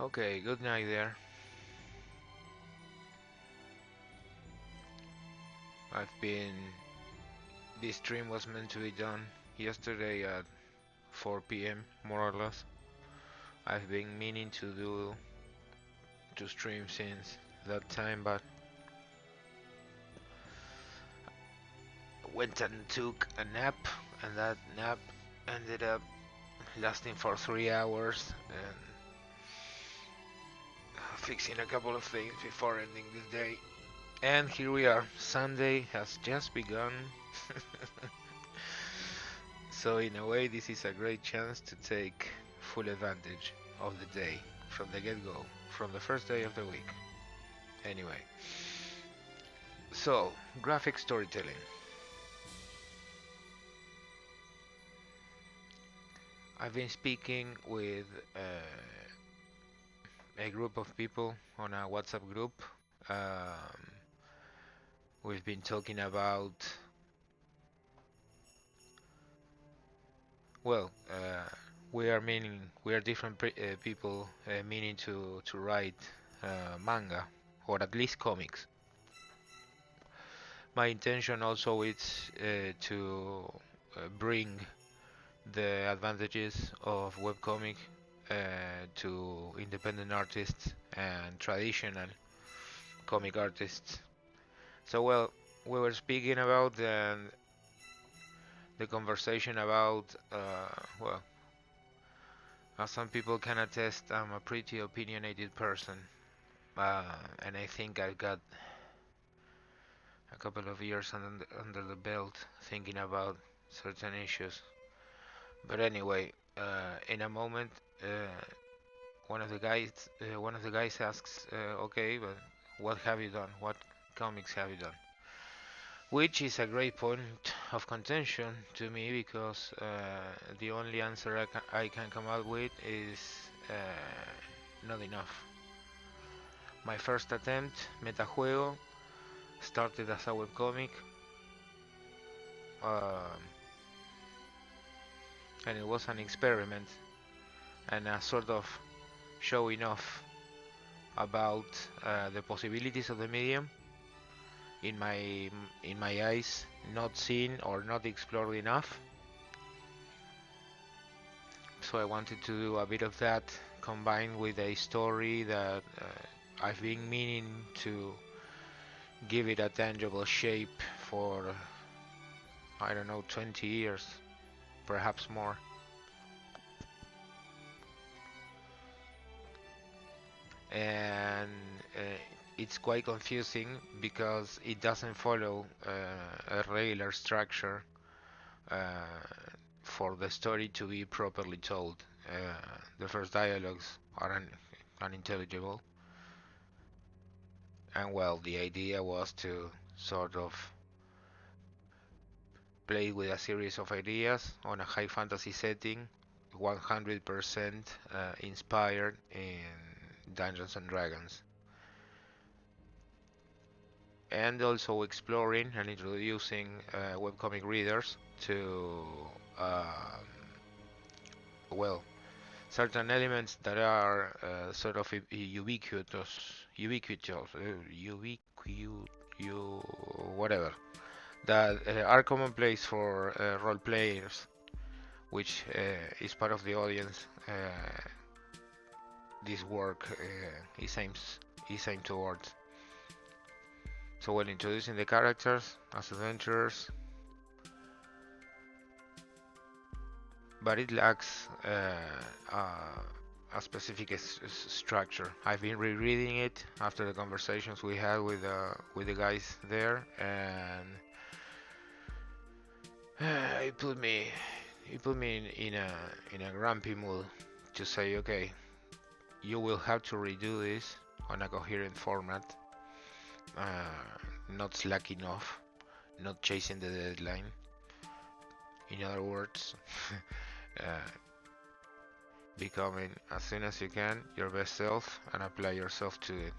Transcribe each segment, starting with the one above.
Okay, good night there. I've been. This stream was meant to be done yesterday at 4 p.m. more or less. I've been meaning to stream since that time, but went and took a nap, and that nap ended up lasting for 3 hours and fixing a couple of things before ending this day. And here we are. Sunday has just begun. So in a way, this is a great chance to take full advantage of the day from the get-go, from the first day of the week. Anyway, so graphic storytelling. I've been speaking with a group of people on a WhatsApp group. We've been talking about, well, we are different people meaning to write manga or at least comics. My intention also is to bring the advantages of webcomic to independent artists and traditional comic artists. So well, we were speaking about the conversation about well, as some people can attest, I'm a pretty opinionated person, and I think I've got a couple of years under the belt thinking about certain issues. But anyway, in a moment, one of the guys asks, "Okay, but what have you done? What comics have you done?" Which is a great point of contention to me because the only answer I can come up with is not enough. My first attempt, Juego, started as a webcomic, um, and it was an experiment and a sort of showing off about the possibilities of the medium. In my eyes, not seen or not explored enough. So I wanted to do a bit of that combined with a story that I've been meaning to give it a tangible shape for, I don't know, 20 years, perhaps more. And it's quite confusing because it doesn't follow a regular structure for the story to be properly told. The first dialogues are unintelligible, and well, the idea was to sort of play with a series of ideas on a high fantasy setting, 100% inspired in Dungeons and Dragons, and also exploring and introducing webcomic readers to well, certain elements that are sort of whatever, that are commonplace for role players, which is part of the audience. This work is aimed towards. So when introducing the characters as adventurers, but it lacks a specific structure. I've been rereading it after the conversations we had with the guys there, and it put me in a grumpy mood to say, okay, you will have to redo this on a coherent format, not slacking off, not chasing the deadline. In other words, becoming, as soon as you can, your best self and apply yourself to it.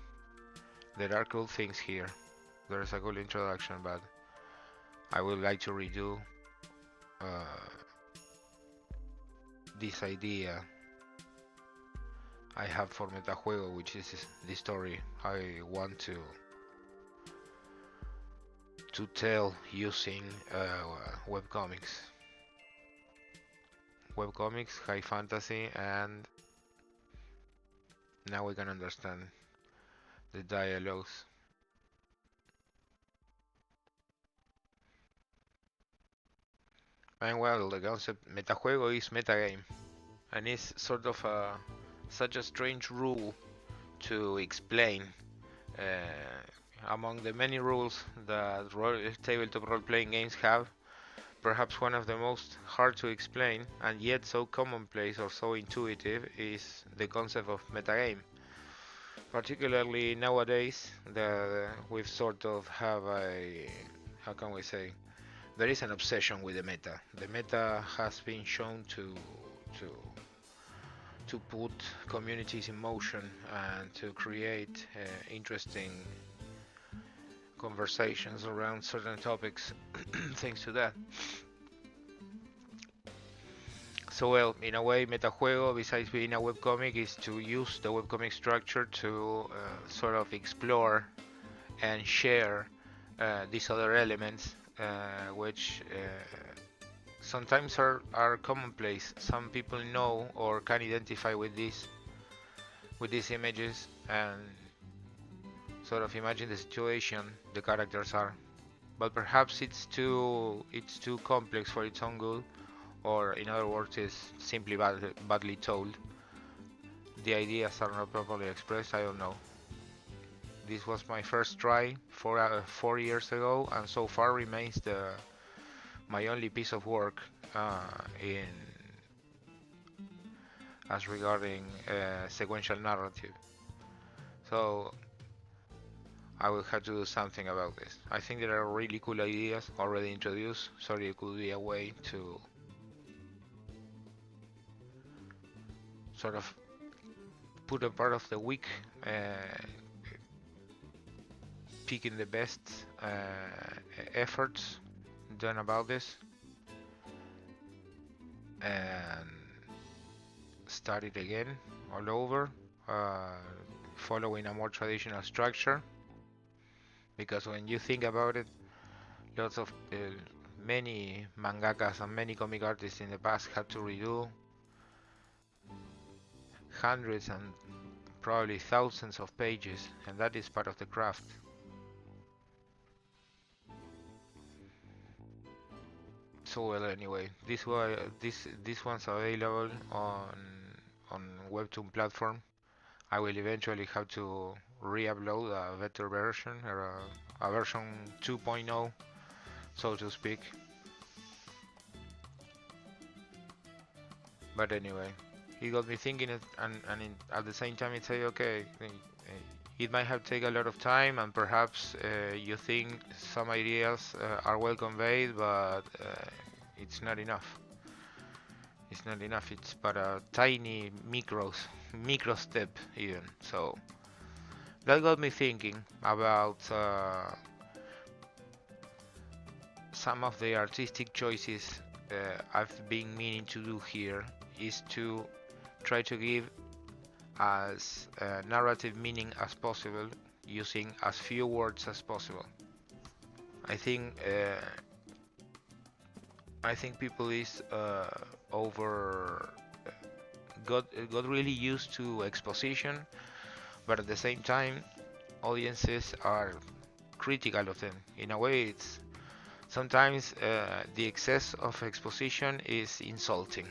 There are cool things here. There is a cool introduction, but I would like to redo this idea I have for Metajuego, which is the story I want to tell using webcomics. Webcomics, high fantasy, and now we can understand the dialogues. And well, the concept metajuego is metagame, and it's sort of such a strange rule to explain. Among the many rules that tabletop role-playing games have, perhaps one of the most hard to explain and yet so commonplace or so intuitive is the concept of metagame. Particularly nowadays, we've sort of have a, how can we say, there is an obsession with the meta. The meta has been shown to put communities in motion and to create interesting conversations around certain topics thanks to that. So well, in a way, Metajuego, besides being a webcomic, is to use the webcomic structure to sort of explore and share these other elements, which sometimes are commonplace. Some people know or can identify with these images and sort of imagine the situation the characters are, but perhaps it's too complex for its own good, or in other words, is simply badly told. The ideas are not properly expressed. I don't know. This was my first try 4 years ago, and so far remains my only piece of work in as regarding sequential narrative. So I will have to do something about this. I think there are really cool ideas already introduced, so it could be a way to sort of put a part of the week picking the best efforts done about this and start it again all over, following a more traditional structure, because when you think about it, lots of many mangakas and many comic artists in the past had to redo hundreds and probably thousands of pages, and that is part of the craft. So well, anyway, this one's available on Webtoon platform. I will eventually have to re-upload a better version, or a version 2.0, so to speak. But anyway, it got me thinking, and at the same time it said, okay, it might have taken a lot of time, and perhaps you think some ideas are well conveyed, but it's not enough. It's not enough. It's but a tiny micro step even. So that got me thinking about some of the artistic choices I've been meaning to do here, is to try to give as narrative meaning as possible using as few words as possible. I think people is got really used to exposition, but at the same time audiences are critical of them. In a way, it's sometimes the excess of exposition is insulting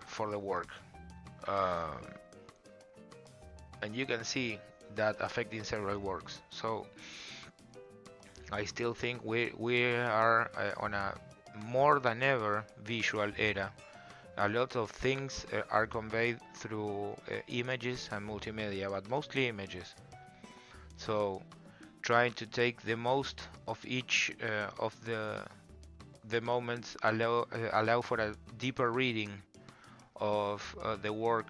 for the work, and you can see that affecting several works. So I still think we are on a more than ever visual era. A lot of things are conveyed through images and multimedia, but mostly images. So trying to take the most of each of the moments allow for a deeper reading of the work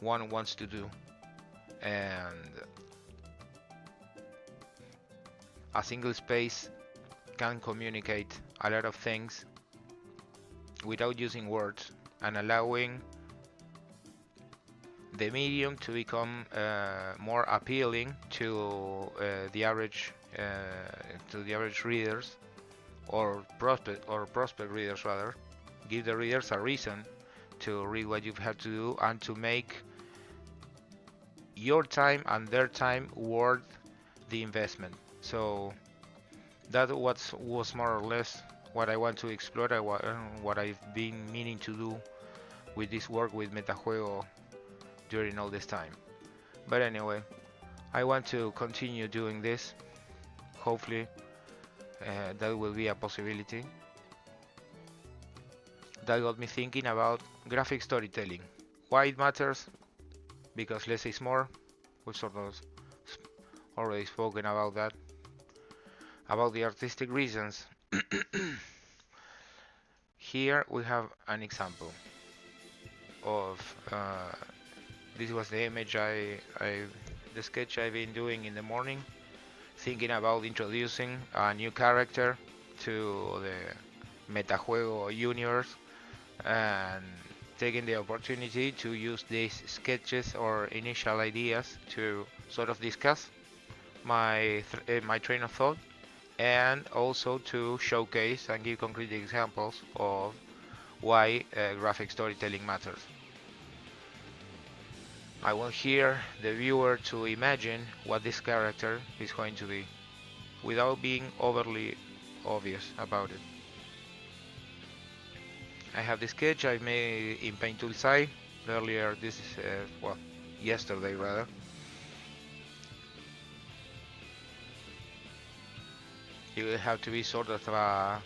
one wants to do, and a single space can communicate a lot of things without using words, and allowing the medium to become more appealing the average to the average readers or prospect readers rather. Give the readers a reason to read what you have to do and to make your time and their time worth the investment. So that was more or less what I want to explore, what I've been meaning to do with this work with Metajuego during all this time. But anyway, I want to continue doing this. Hopefully that will be a possibility. That got me thinking about graphic storytelling. Why it matters? Because less is more. We've sort of already spoken about that. About the artistic reasons. Here we have an example of this was the image the sketch I've been doing in the morning, thinking about introducing a new character to the Metajuego universe and taking the opportunity to use these sketches or initial ideas to sort of discuss my train of thought, and also to showcase and give concrete examples of why graphic storytelling matters. I want here the viewer to imagine what this character is going to be, without being overly obvious about it. I have the sketch I made in Paint Toolsai earlier. This is well, yesterday rather. You will have to be sort of a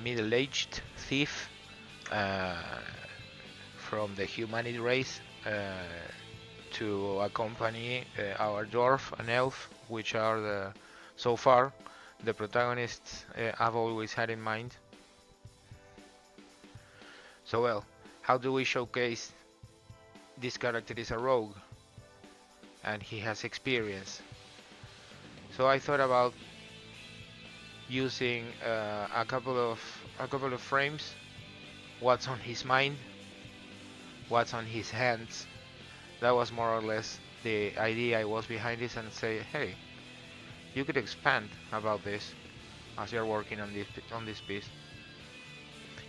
middle-aged thief from the humanity race to accompany our dwarf and elf, which are so far the protagonists I've always had in mind. So well, how do we showcase this character is a rogue and he has experience? So I thought about using a couple of frames, what's on his mind, what's on his hands. That was more or less the idea I was behind this, and say, hey, you could expand about this as you're working on this piece.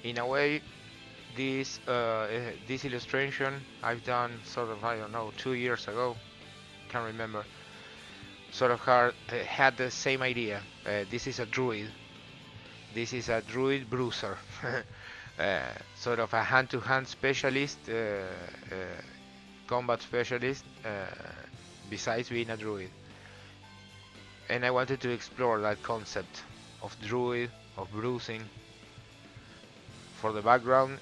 In a way, this illustration I've done sort of, I don't know, 2 years ago, can't remember. Sort of had the same idea. This is a druid. This is a druid bruiser. Sort of a hand-to-hand specialist, combat specialist, besides being a druid. And I wanted to explore that concept of druid, of bruising. For the background,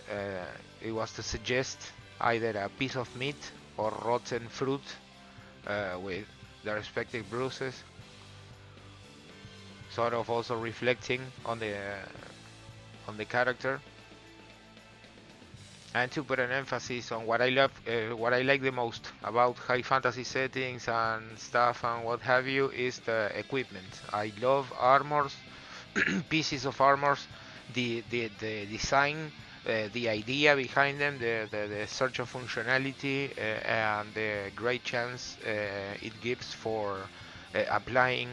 it was to suggest either a piece of meat or rotten fruit with the respective bruises, sort of also reflecting on the character, and to put an emphasis on what I love, what I like the most about high fantasy settings and stuff and what have you, is the equipment. I love armors, pieces of armors, the design, the idea behind them, the search of functionality, and the great chance it gives for applying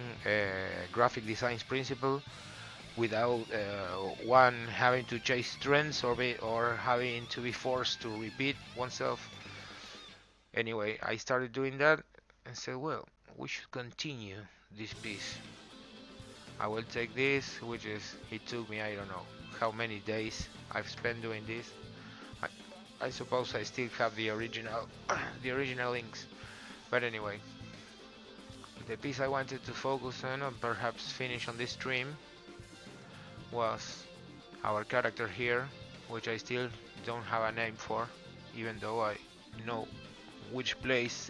graphic design's principle without one having to chase trends or having to be forced to repeat oneself. Anyway, I started doing that and said, well, we should continue this piece. I will take this, which is, it took me, I don't know how many days I've spent doing this. I suppose I still have the original the original links, but anyway, the piece I wanted to focus on and perhaps finish on this stream was our character here, which I still don't have a name for, even though I know which place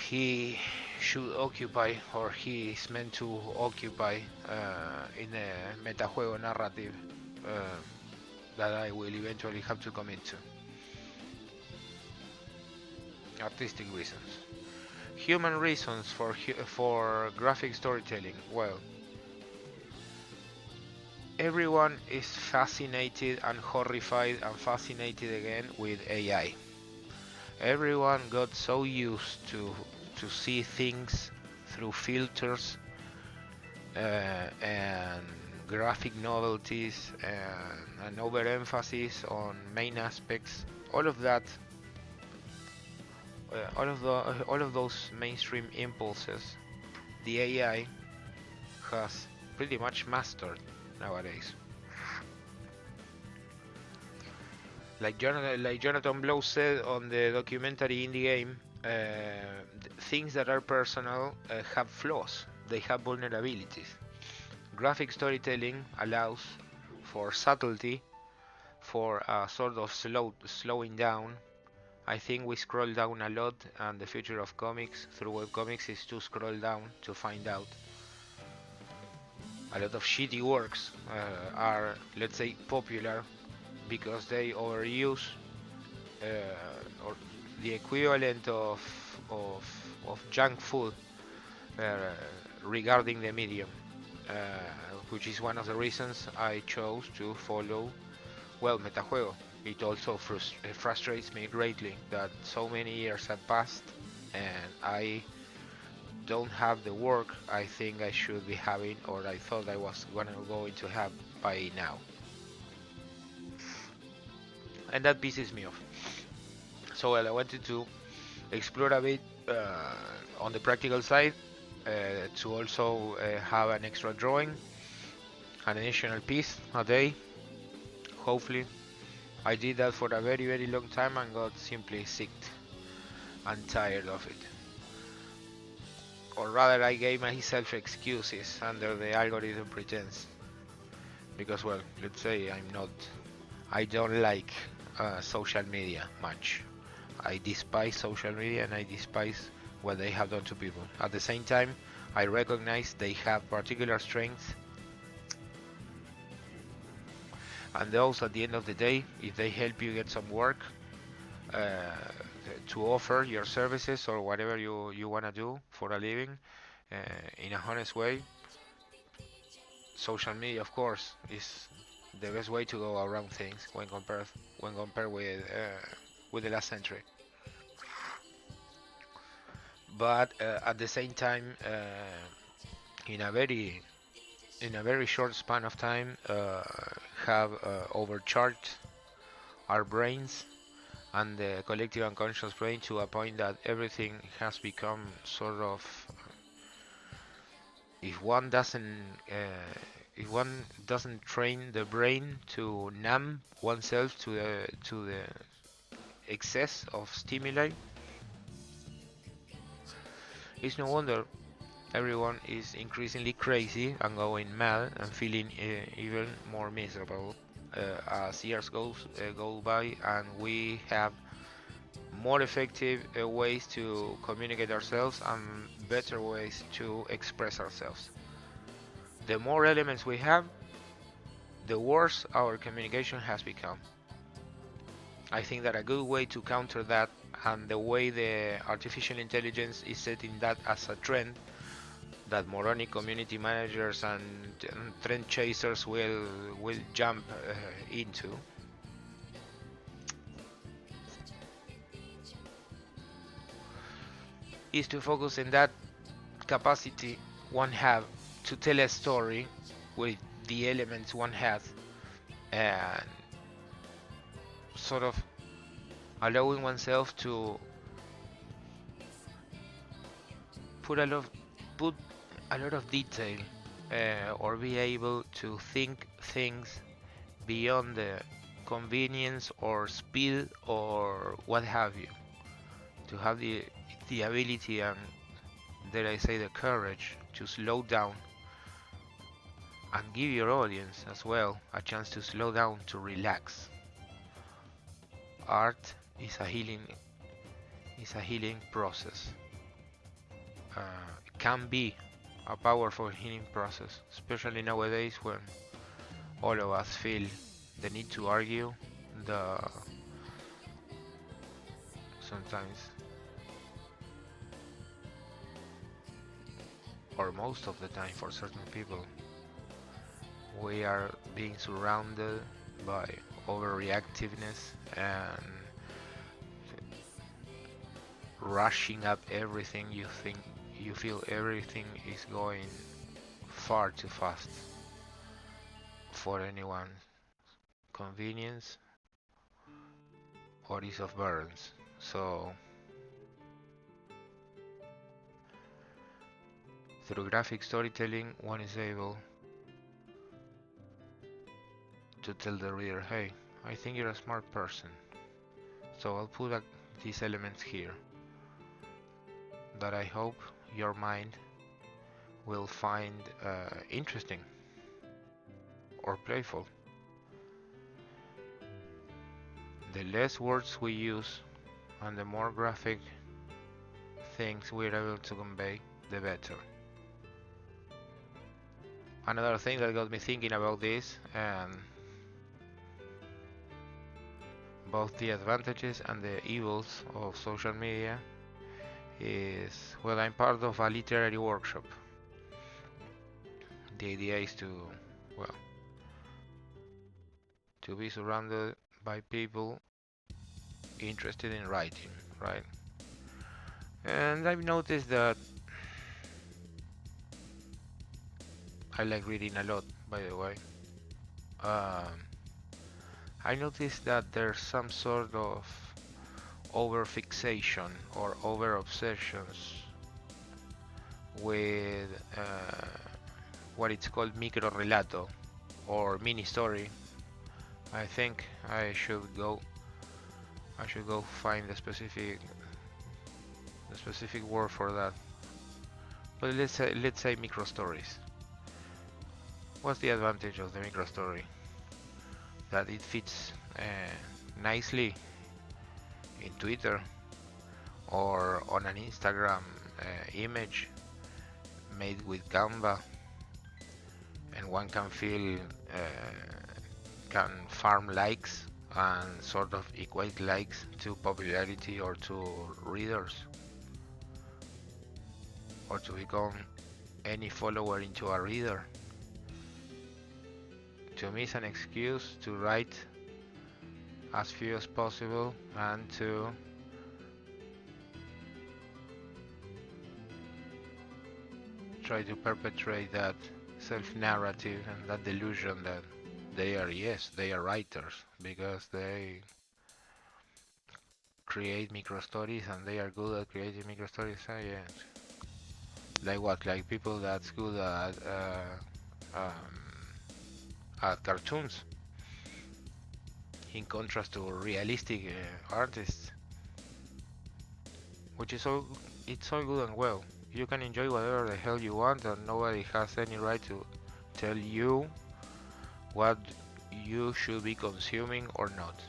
he should occupy, or he is meant to occupy in the Metajuego narrative that I will eventually have to commit to. Artistic reasons. Human reasons for graphic storytelling. Well, everyone is fascinated and horrified and fascinated again with AI. Everyone got so used to see things through filters and graphic novelties and an overemphasis on main aspects. All of that, all of those mainstream impulses, the AI has pretty much mastered nowadays. Like Jonathan Blow said on the documentary in the game, things that are personal have flaws. They have vulnerabilities. Graphic storytelling allows for subtlety, for a sort of slowing down. I think we scroll down a lot, and the future of comics through webcomics is to scroll down to find out. A lot of shitty works are, let's say, popular because they overuse or the equivalent of junk food regarding the medium, which is one of the reasons I chose to follow, well, Metajuego. It also frustrates me greatly that so many years have passed and I don't have the work I think I should be having, or I thought I was going to have by now. And that pisses me off. So well, I wanted to explore a bit on the practical side, to also have an extra drawing, an additional piece a day, hopefully. I did that for a very long time and got simply sick and tired of it. Or rather, I gave myself excuses under the algorithm pretense. Because, well, let's say I don't like social media much. I despise social media and I despise what they have done to people. At the same time, I recognize they have particular strengths, and those, at the end of the day, if they help you get some work to offer your services or whatever you want to do for a living in a honest way, social media, of course, is the best way to go around things when compared with the last century. But at the same time, in a very short span of time, have overcharged our brains and the collective unconscious brain to a point that everything has become sort of, if one doesn't train the brain to numb oneself to the excess of stimuli, it's no wonder everyone is increasingly crazy and going mad and feeling even more miserable as years go by, and we have more effective ways to communicate ourselves and better ways to express ourselves. The more elements we have, the worse our communication has become. I think that a good way to counter that, and the way the artificial intelligence is setting that as a trend that moronic community managers and trend chasers will jump into, is to focus in that capacity one have to tell a story with the elements one has, and sort of allowing oneself to put a lot of detail, or be able to think things beyond the convenience or speed or what have you, to have the ability and, dare I say, the courage to slow down and give your audience as well a chance to slow down, to relax. Art is a healing process. Can be a powerful healing process, especially nowadays when all of us feel the need to argue, sometimes, or most of the time for certain people, we are being surrounded by overreactiveness and rushing up everything. You feel everything is going far too fast for anyone's convenience or ease of burns. So through graphic storytelling, one is able to tell the reader, hey, I think you're a smart person, so I'll put these elements here that I hope your mind will find interesting or playful. The less words we use and the more graphic things we're able to convey, the better. Another thing that got me thinking about this, and both the advantages and the evils of social media, is, well, I'm part of a literary workshop. The idea is to, well, to be surrounded by people interested in writing, right? And I've noticed that I like reading a lot, by the way. I noticed that there's some sort of over fixation or over obsessions with what it's called micro relato or mini story. I think I should go find the specific word for that. But let's say micro stories. What's the advantage of the micro story? That it fits nicely in Twitter or on an Instagram image made with Canva, and one can can farm likes and sort of equate likes to popularity or to readers, or to become any follower into a reader. To me, it's an excuse to write as few as possible and to try to perpetrate that self-narrative and that delusion that they are writers because they create micro stories and they are good at creating micro stories. Yeah. Like what? Like people that's good at cartoons, in contrast to realistic artists, which is all it's all good and well. You can enjoy whatever the hell you want, and nobody has any right to tell you what you should be consuming or not.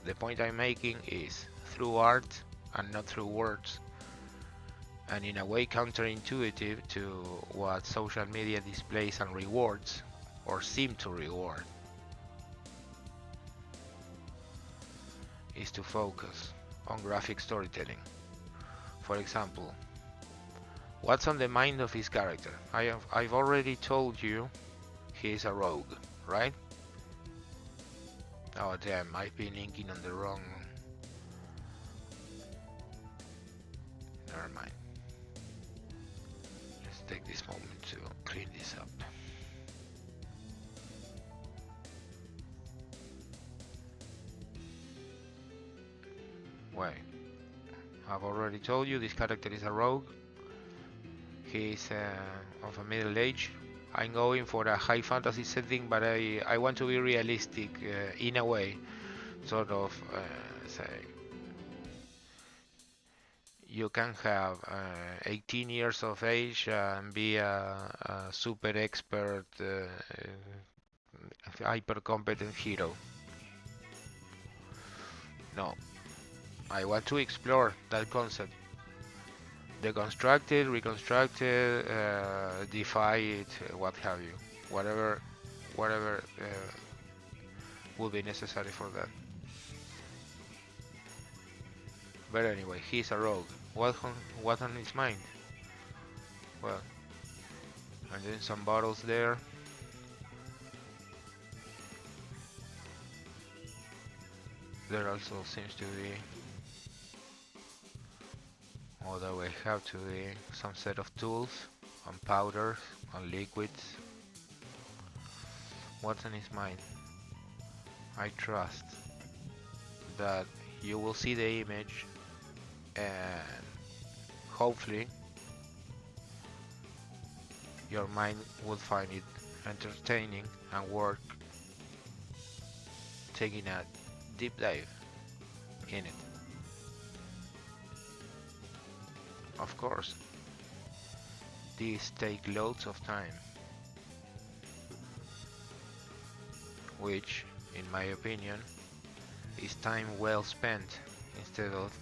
The point I'm making is through art and not through words, and in a way counterintuitive to what social media displays and rewards, or seem to reward, is to focus on graphic storytelling. For example, what's on the mind of his character? I've already told you he's a rogue, right? Oh damn, I've been inking on the wrong... Never mind. Let's take this moment to clean this up. Wait, I've already told you this character is a rogue. He's of a middle age. I'm going for a high fantasy setting, but I want to be realistic in a way. Sort of say, you can have 18 years of age and be a super expert, hyper competent hero. No, I want to explore that concept. Deconstruct it, reconstruct it, defy it, what have you. Whatever will be necessary for that. But anyway, he's a rogue. What on his mind? Well, I'm doing some bottles there. there also seems to be, or there will have to be, some set of tools and powders and liquids. What's in his mind? I trust that you will see the image and hopefully your mind will find it entertaining and worth taking a deep dive in it. Of course, these take loads of time, which, in my opinion, is time well spent instead of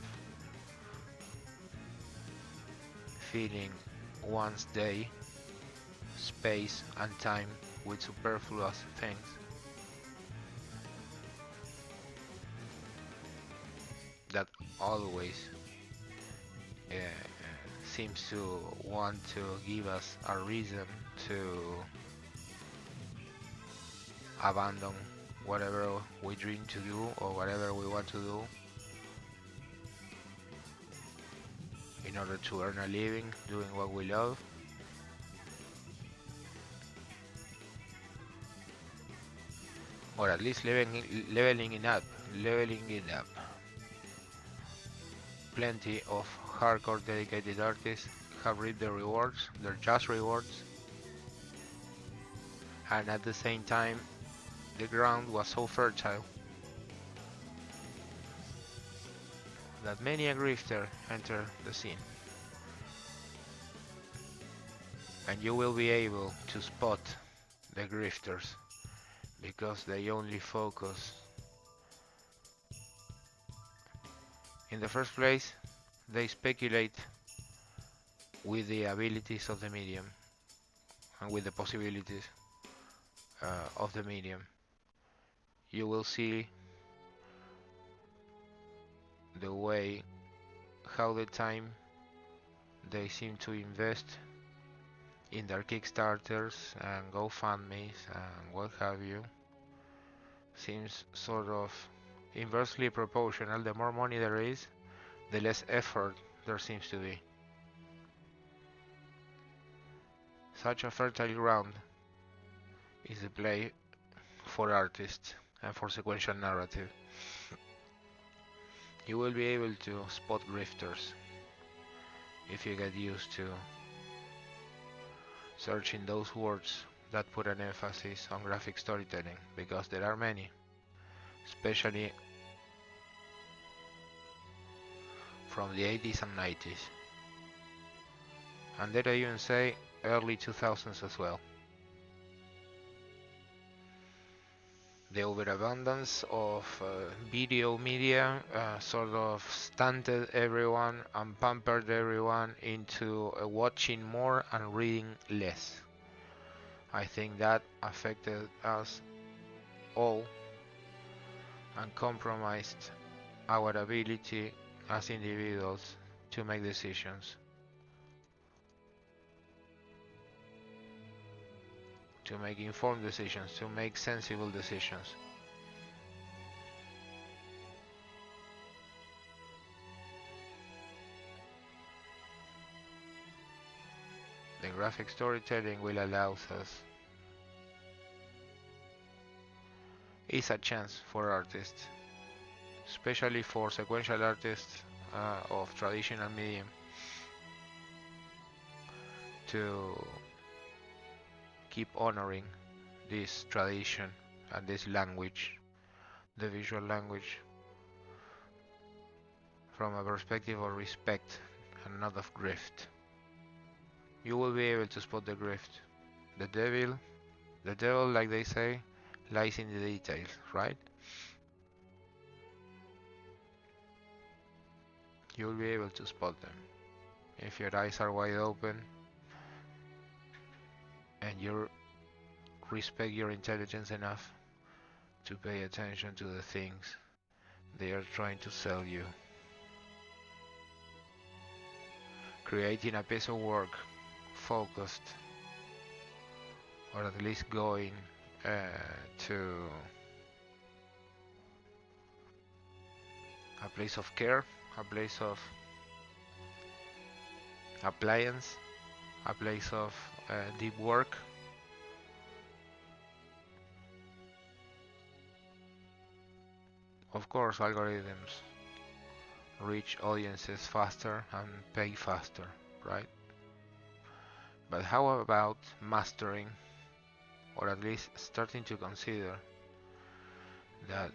filling one's day, space and time with superfluous things that always seems to want to give us a reason to abandon whatever we dream to do or whatever we want to do in order to earn a living doing what we love. Or at least leveling it up. Plenty of hardcore dedicated artists have reaped the rewards, their just rewards, and at the same time the ground was so fertile that many a grifter entered the scene. And you will be able to spot the grifters because they only focus. In the first place, they speculate with the abilities of the medium and with the possibilities of the medium. You will see the way how the time they seem to invest in their Kickstarters and GoFundMes and what have you seems sort of inversely proportional. The more money there is, the less effort there seems to be. Such a fertile ground is the play for artists and for sequential narrative. You will be able to spot grifters if you get used to searching those words that put an emphasis on graphic storytelling, because there are many, especially from the 80s and 90s, and dare I even say early 2000s as well. The overabundance of video media sort of stunted everyone and pampered everyone into watching more and reading less. I think that affected us all and compromised our ability as individuals to make decisions, to make informed decisions, to make sensible decisions. The graphic storytelling will allow us is a chance for artists, especially for sequential artists of traditional medium, to keep honoring this tradition and this language, the visual language, from a perspective of respect and not of grift. You will be able to spot the grift. The devil, like they say, lies in the details, right? You will be able to spot them if your eyes are wide open and you respect your intelligence enough to pay attention to the things they are trying to sell you. Creating a piece of work focused, or at least going to a place of care, a place of appliance, a place of deep work. Of course, algorithms reach audiences faster and pay faster, right? But how about mastering, or at least starting to consider that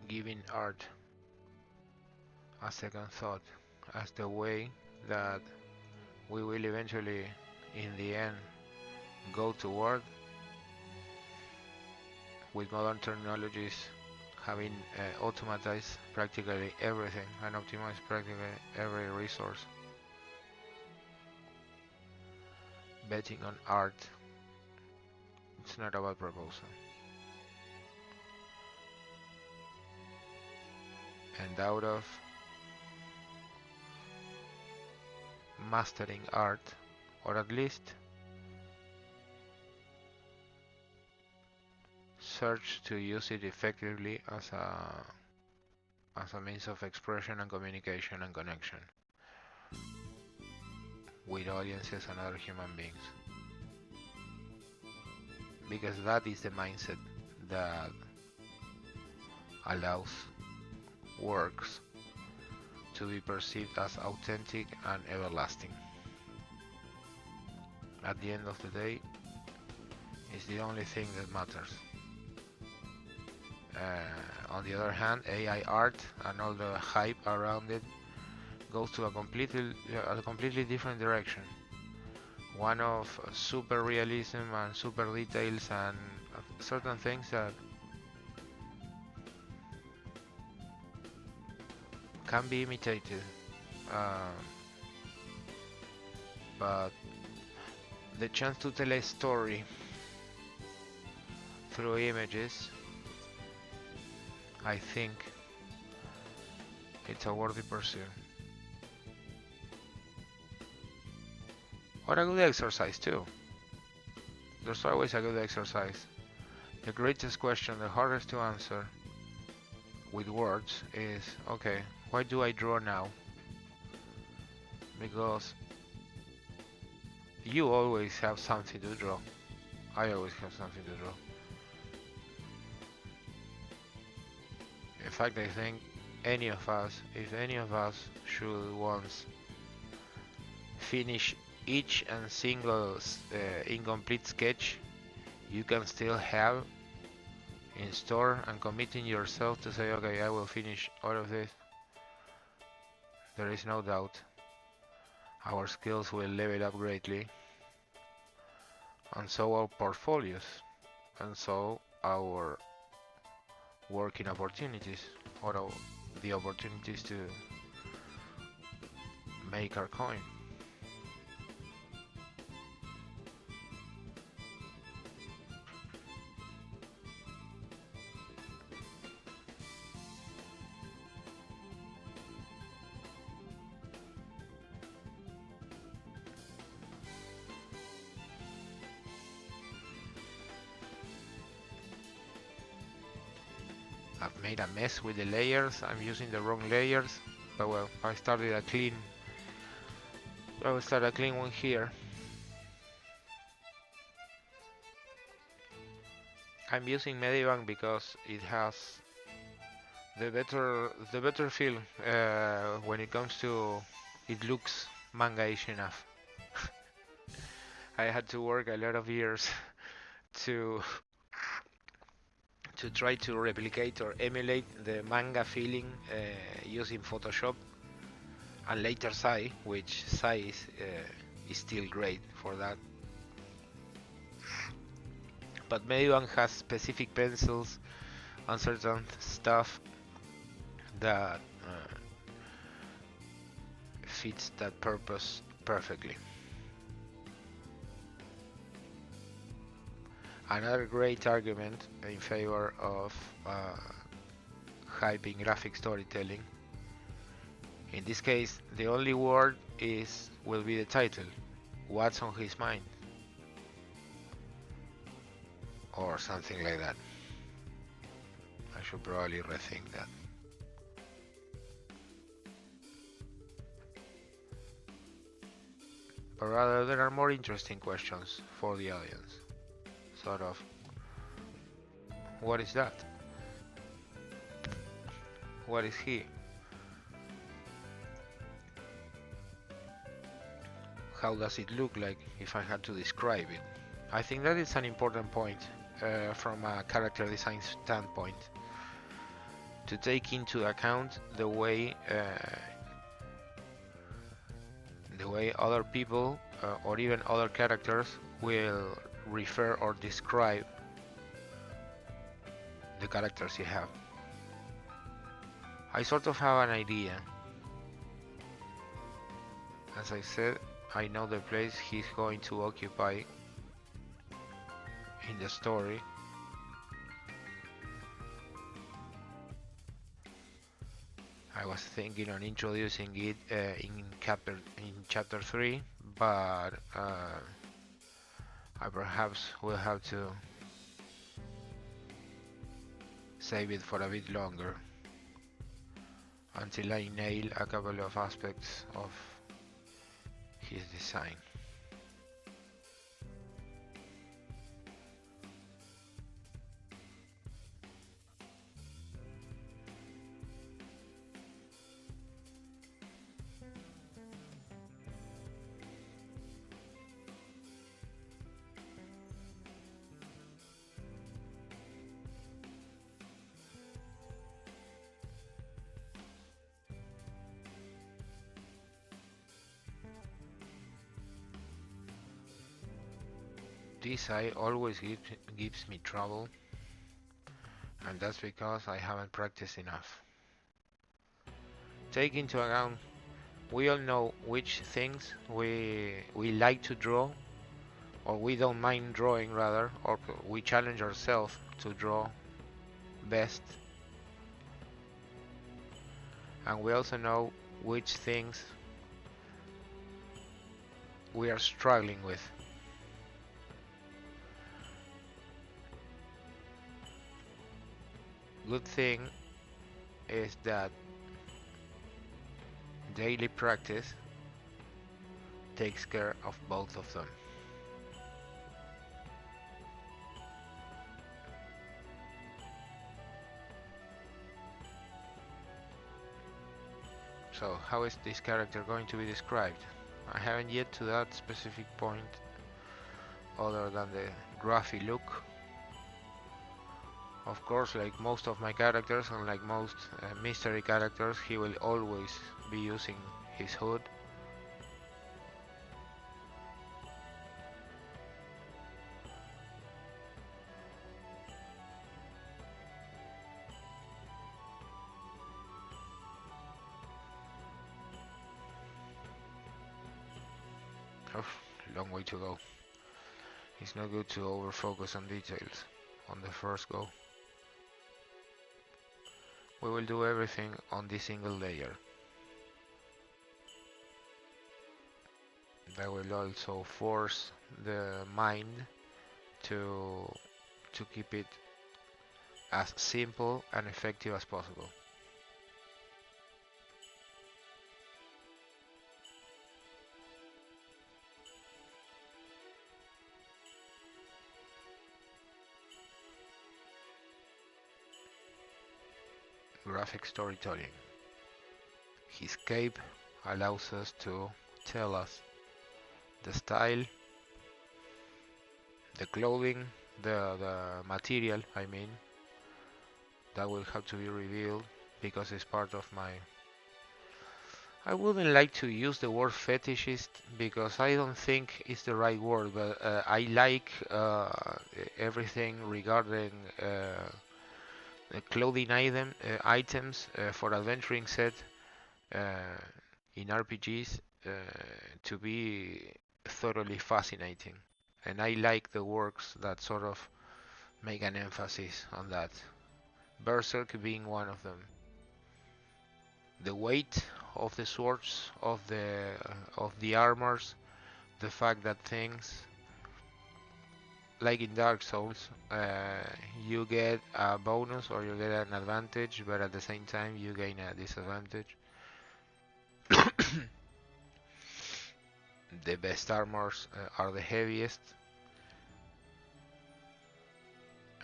giving art a second thought as the way that we will eventually, in the end, go toward, with modern technologies having automatized practically everything and optimized practically every resource. Betting on art, it's not about proposal. And out of mastering art, or at least search to use it effectively as a means of expression and communication and connection with audiences and other human beings. Because that is the mindset that allows works to be perceived as authentic and everlasting. At the end of the day, it's the only thing that matters. On the other hand, AI art and all the hype around it goes to a completely different direction. One of super realism and super details and certain things that can be imitated, but the chance to tell a story through images, I think it's a worthy pursuit. Or a good exercise too. There's always a good exercise. The greatest question, the hardest to answer with words is, okay, why do I draw now? Because you always have something to draw. I always have something to draw. In fact, I think if any of us should once finish each and single incomplete sketch you can still have in store and committing yourself to say, okay, I will finish all of this, there is no doubt our skills will level up greatly, and so our portfolios, and so our working opportunities, or the opportunities to make our coin. I've made a mess with the layers. I'm using the wrong layers, but well, I will start a clean one here. I'm using Medibang because it has the better feel when it comes to it looks manga-ish enough. I had to work a lot of years to try to replicate or emulate the manga feeling using Photoshop and later Sai, which Sai is still great for that. But Medibang has specific pencils and certain stuff that fits that purpose perfectly. Another great argument in favor of hyping graphic storytelling. In this case, the only word will be the title. What's on his mind? or something like that. I should probably rethink that. But rather, there are more interesting questions for the audience. Sort of, what is that? What is he? How does it look like if I had to describe it? I think that is an important point from a character design standpoint, to take into account the way other people or even other characters will refer or describe the characters you have. I sort of have an idea. As I said, I know the place he's going to occupy in the story. I was thinking on introducing it in chapter 3, but I perhaps will have to save it for a bit longer until I nail a couple of aspects of his design. This eye always gives me trouble, and that's because I haven't practiced enough. Take into account, we all know which things we like to draw, or we don't mind drawing rather, or we challenge ourselves to draw best. And we also know which things we are struggling with. Good thing is that daily practice takes care of both of them. So how is this character going to be described? I haven't yet to that specific point, other than the graphy look. Of course, like most of my characters and like most mystery characters, he will always be using his hood. Oh, long way to go. It's not good to over-focus on details on the first go. We will do everything on this single layer. That will also force the mind to keep it as simple and effective as possible. Graphic storytelling. His cape allows us to tell us the style, the clothing, the material, I mean, that will have to be revealed because it's part of my... I wouldn't like to use the word fetishist because I don't think it's the right word, but I like everything regarding clothing items for adventuring set in RPGs to be thoroughly fascinating, and I like the works that sort of make an emphasis on that. Berserk being one of them. The weight of the swords, of the armors, the fact that things like in Dark Souls, you get a bonus or you get an advantage, but at the same time you gain a disadvantage. The best armors are the heaviest,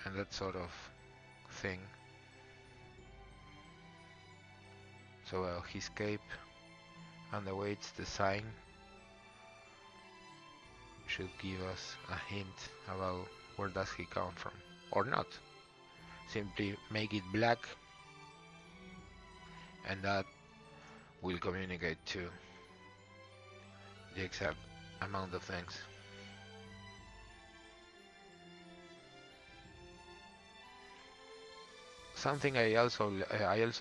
and that sort of thing. So his cape and the way it's designed should give us a hint about where does he come from, or not. Simply make it black, and that will communicate to the exact amount of things. Something I also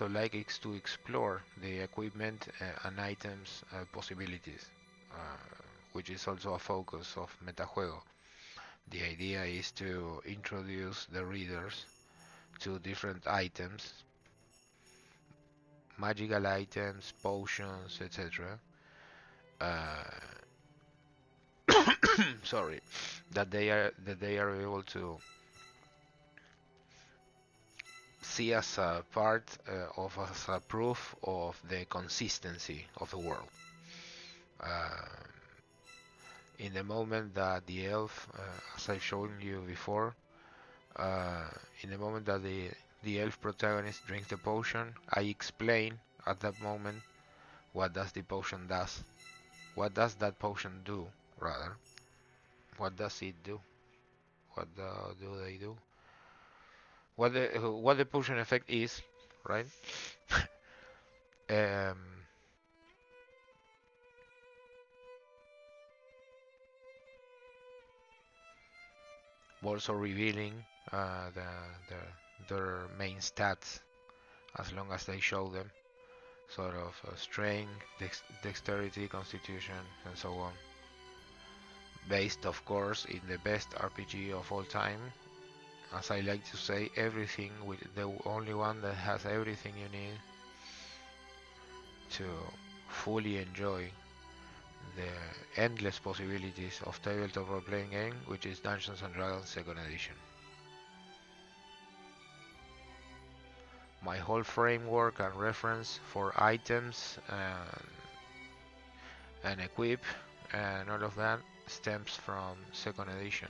like is to explore the equipment and items possibilities, which is also a focus of MetaJuego. The idea is to introduce the readers to different items, magical items, potions, etc. Sorry, that they are able to see as a part as a proof of the consistency of the world. In the moment that the elf, as I've shown you before, in the moment that the elf protagonist drinks the potion, I explain at that moment what does the potion does. What does that potion do, rather? What does it do? What do they do? What the potion effect is, right? um, Also revealing their main stats as long as they show them, sort of strength, dexterity, constitution, and so on. Based, of course, in the best RPG of all time. As I like to say, everything, with the only one that has everything you need to fully enjoy the endless possibilities of tabletop role-playing game, which is Dungeons & Dragons 2nd Edition. My whole framework and reference for items and equip and all of that stems from 2nd Edition.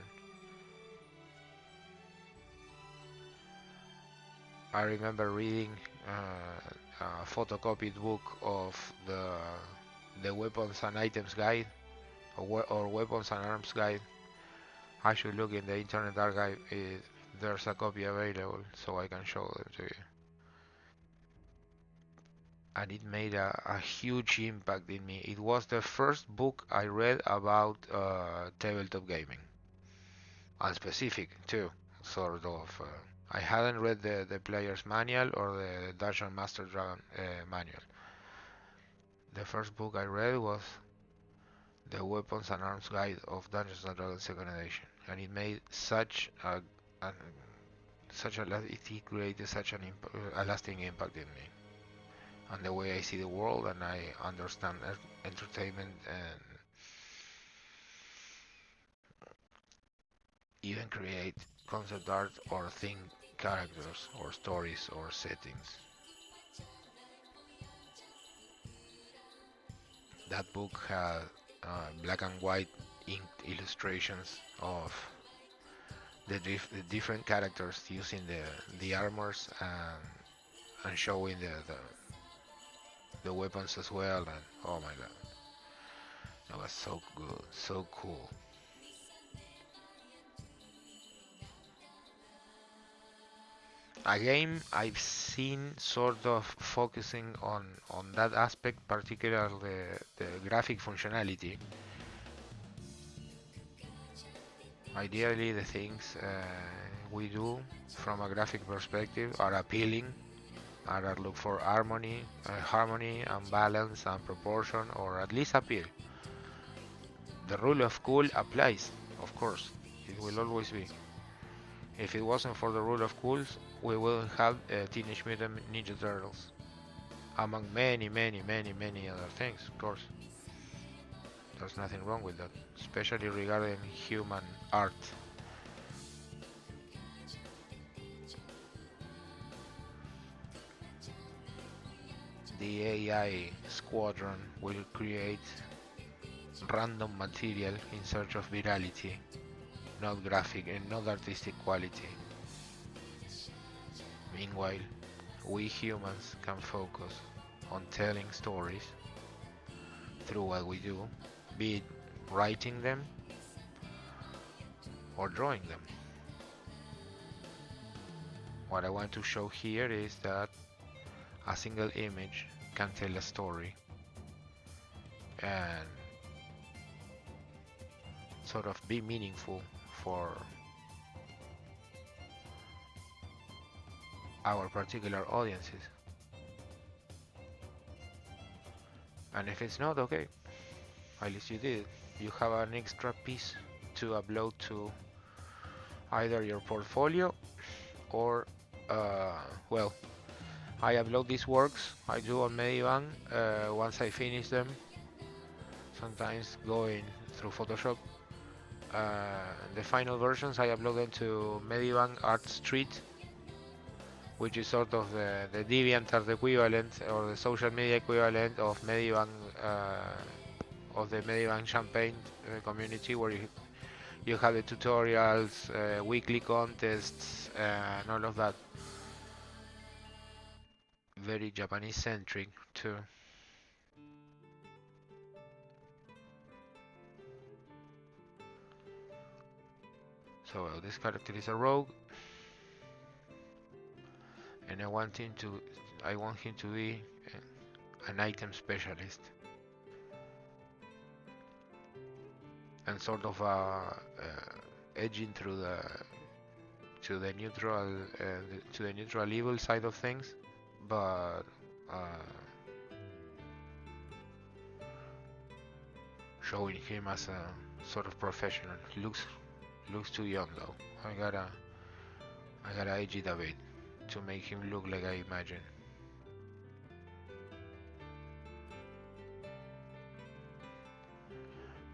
I remember reading a photocopied book of the weapons and items guide, or weapons and arms guide. I should look in the Internet Archive if there's a copy available so I can show them to you. And it made a huge impact in me. It was the first book I read about tabletop gaming, and specific too, sort of. I hadn't read the player's manual or the Dungeon Master Dragon manual. The first book I read was the Weapons and Arms Guide of Dungeons and Dragons 2nd Edition, and it made it created such a lasting impact in me, and the way I see the world and I understand entertainment and even create concept art or think characters or stories or settings. That book had black and white inked illustrations of the different characters using the armors and showing the weapons as well, and oh my god, that was so good, so cool. A game I've seen sort of focusing on that aspect, particularly the graphic functionality. Ideally, the things we do from a graphic perspective are appealing, are look for harmony and balance and proportion, or at least appeal. The rule of cool applies, of course, it will always be. If it wasn't for the rule of cools, we wouldn't have Teenage Mutant Ninja Turtles, among many other things, of course. There's nothing wrong with that, especially regarding human art. the AI squadron will create random material in search of virality, not graphic and not artistic quality. Meanwhile, we humans can focus on telling stories through what we do, be it writing them or drawing them. What I want to show here is that a single image can tell a story and sort of be meaningful for our particular audiences. And if it's not, okay, at least you did. You have an extra piece to upload to either your portfolio or, well, I upload these works I do on Medibang. Once I finish them, sometimes going through Photoshop, the final versions I upload them to Medibang Art Street, which is sort of the DeviantArt equivalent or the social media equivalent of Medibang, of the Medibang Champagne community, where you have the tutorials, weekly contests, and all of that. Very Japanese centric too. So this character is a rogue, and I want him to be an item specialist and sort of edging through to the neutral evil side of things, but showing him as a sort of professional. Looks too young though. I gotta age it a bit to make him look like I imagine.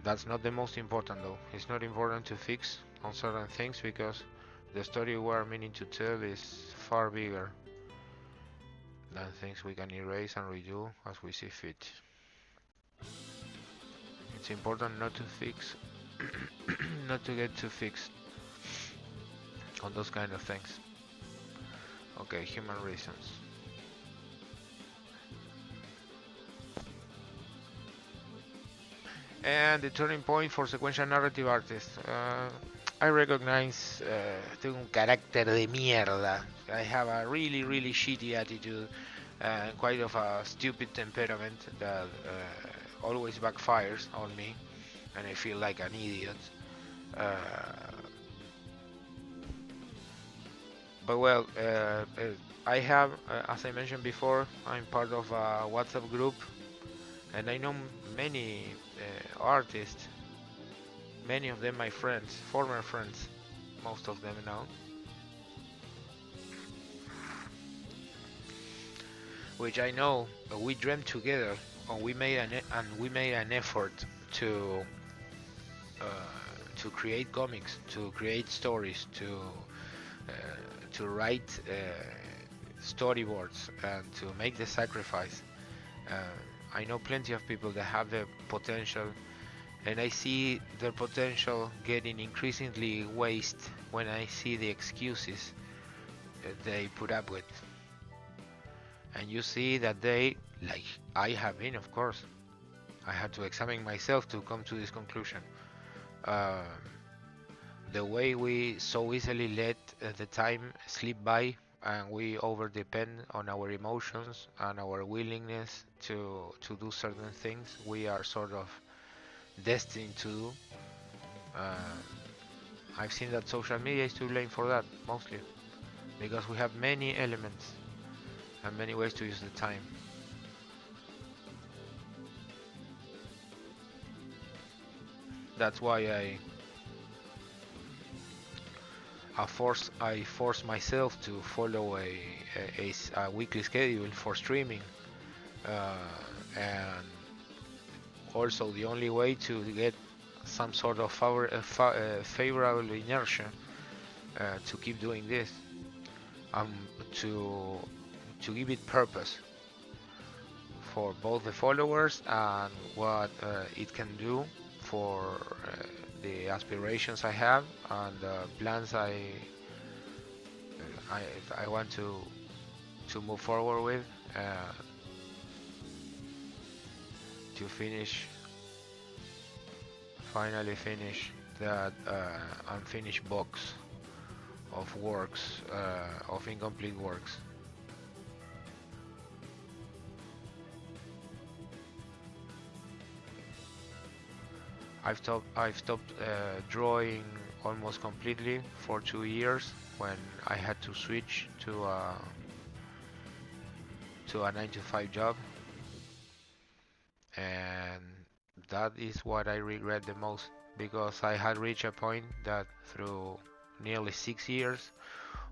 That's not the most important though. It's not important to fix on certain things because the story we're meaning to tell is far bigger than things we can erase and redo as we see fit. It's important not to fix, not to get too fixed on those kind of things. Okay, human reasons. And the turning point for sequential narrative artists. I recognize tengo un carácter de mierda. I have a really shitty attitude and quite of a stupid temperament that always backfires on me, and I feel like an idiot. But well, I have, as I mentioned before, I'm part of a WhatsApp group, and I know many artists, many of them my friends, former friends, most of them now, which I know we dreamt together, and we made an effort to create comics, to create stories, to write storyboards, and to make the sacrifice. I know plenty of people that have the potential, and I see their potential getting increasingly wasted when I see the excuses they put up with. And you see that they, like I have been, of course, I had to examine myself to come to this conclusion. The way we so easily let the time slip by, and we over depend on our emotions and our willingness to do certain things we are sort of destined to do. I've seen that social media is to blame for that, mostly because we have many elements and many ways to use the time. That's why I force myself to follow a weekly schedule for streaming, and also the only way to get some sort of favorable inertia to keep doing this, to give it purpose. for both the followers and what it can do for the aspirations I have and the plans I, I want to move forward with to finally finish that unfinished box of works, of incomplete works. I've stopped drawing almost completely for 2 years when I had to switch to a 9 to 5 job, and that is what I regret the most, because I had reached a point that through nearly 6 years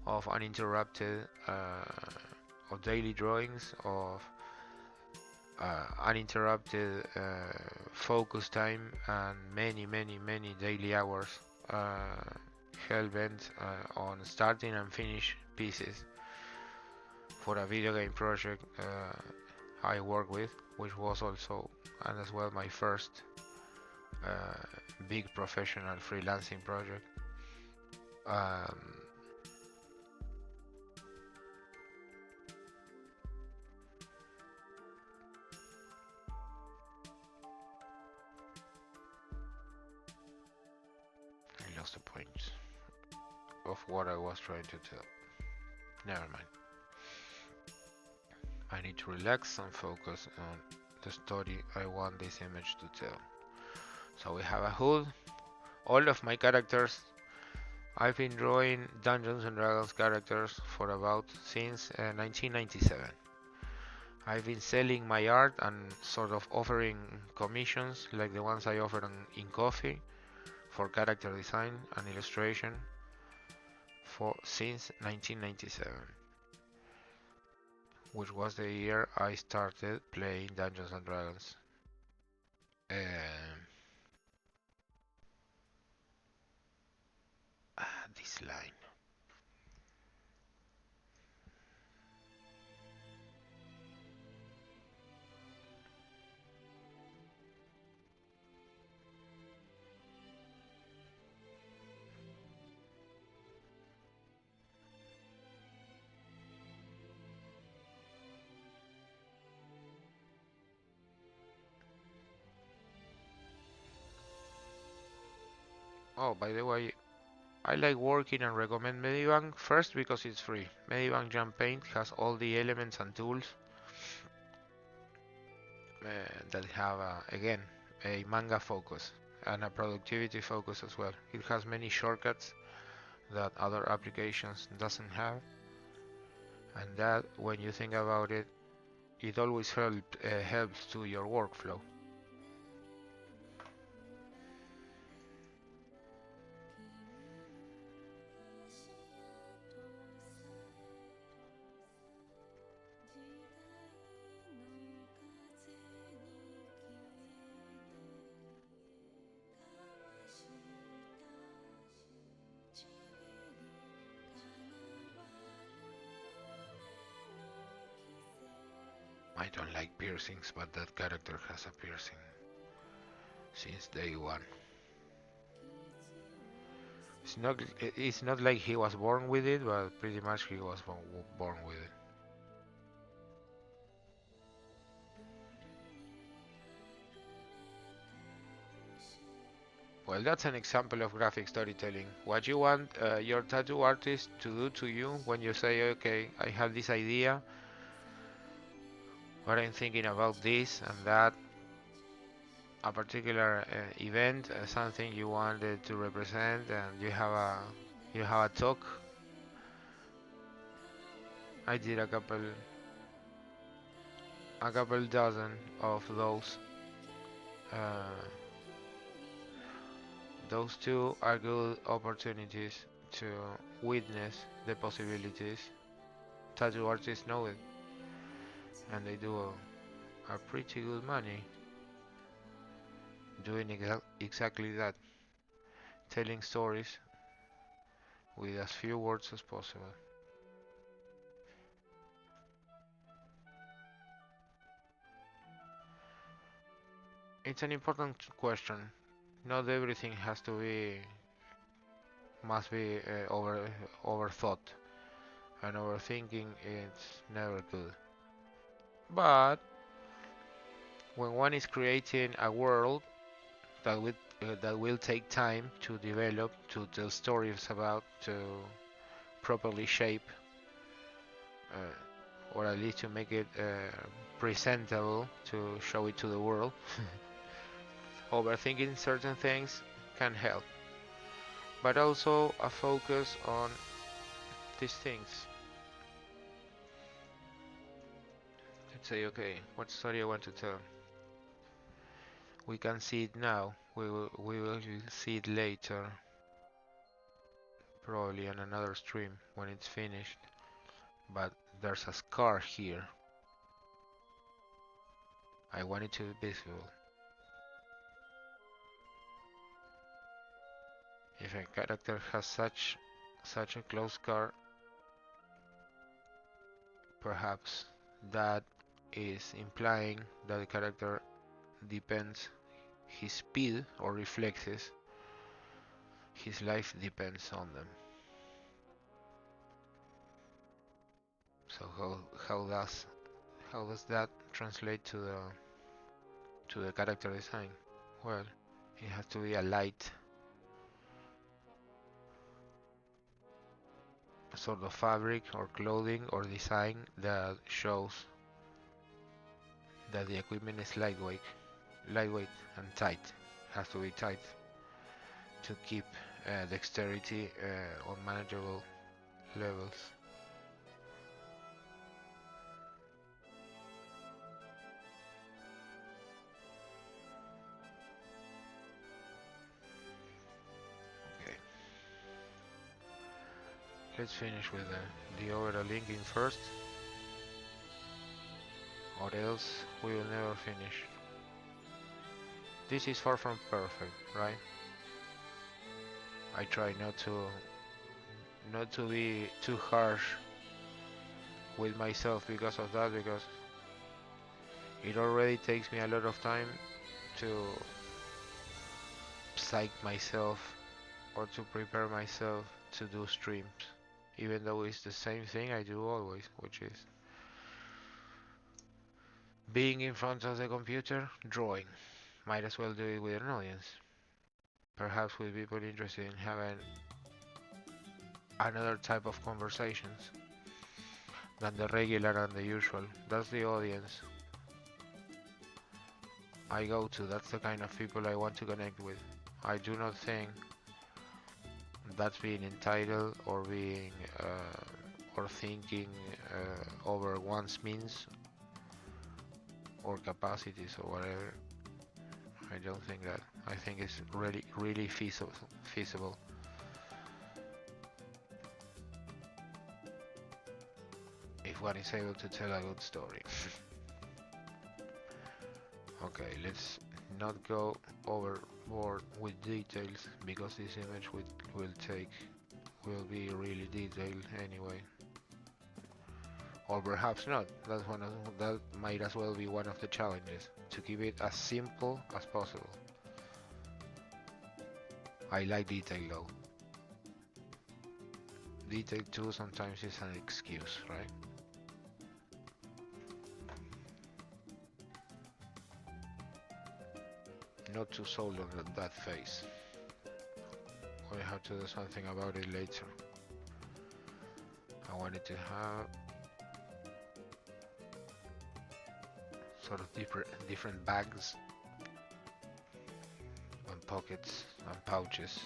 of uninterrupted of daily drawings, of uninterrupted focus time, and many daily hours hell-bent on starting and finish pieces for a video game project I work with, which was also and as well my first big professional freelancing project. Um, I lost the point of what I was trying to tell. Never mind. I need to relax and focus on the story I want this image to tell. So we have a HUD. All of my characters, I've been drawing Dungeons and Dragons characters for about since 1997. I've been selling my art and sort of offering commissions like the ones I offered in Coffee for character design and illustration since 1997, which was the year I started playing Dungeons and Dragons. This line. Oh, by the way, I like working and recommend Medibang, first because it's free. Medibang Jump Paint has all the elements and tools that have, again, a manga focus and a productivity focus as well. It has many shortcuts that other applications doesn't have, and that, when you think about it, it always helps to your workflow. I don't like piercings, but that character has a piercing since day one. It's not like he was born with it, but pretty much he was born with it. Well, that's an example of graphic storytelling. What you want your tattoo artist to do to you when you say, okay, I have this idea, but I'm thinking about this and that, a particular event, something you wanted to represent, and you have a talk. I did a couple dozen of those. Those two are good opportunities to witness the possibilities. Tattoo artists know it, and they do a pretty good money doing exactly that, telling stories with as few words as possible. It's an important question. Not everything must be overthought, and overthinking is never good. But when one is creating a world that will take time to develop, to tell stories about, to properly shape, or at least to make it presentable to show it to the world, overthinking certain things can help. But also a focus on these things. Let's say, okay, what story I want to tell. We can see it now. We will see it later, probably on another stream when it's finished. But there's a scar here. I want it to be visible. If a character has such a close scar, perhaps that is implying that the character depends his speed or reflexes. His life depends on them. So how does that translate to the character design? Well, it has to be a light sort of fabric or clothing or design that shows that the equipment is lightweight and tight. It has to be tight to keep dexterity on manageable levels. Okay. Let's finish with the overall linking first, or else we will never finish. This is far from perfect, right? I try not to be too harsh with myself because of that, because it already takes me a lot of time to psych myself or to prepare myself to do streams, even though it's the same thing I do always, which is being in front of the computer, drawing. Might as well do it with an audience. Perhaps with people interested in having another type of conversations than the regular and the usual. That's the audience I go to. That's the kind of people I want to connect with. I do not think that's being entitled or being or thinking over one's means or capacities or whatever. I don't think that. I think it's really feasible. If one is able to tell a good story. Okay, let's not go overboard with details, because this image will be really detailed anyway. Or perhaps not. That might as well be one of the challenges, to keep it as simple as possible. I like detail though. Detail too sometimes is an excuse, right? Not too sold on that face. We have to do something about it later. I wanted to have sort of different bags and pockets and pouches,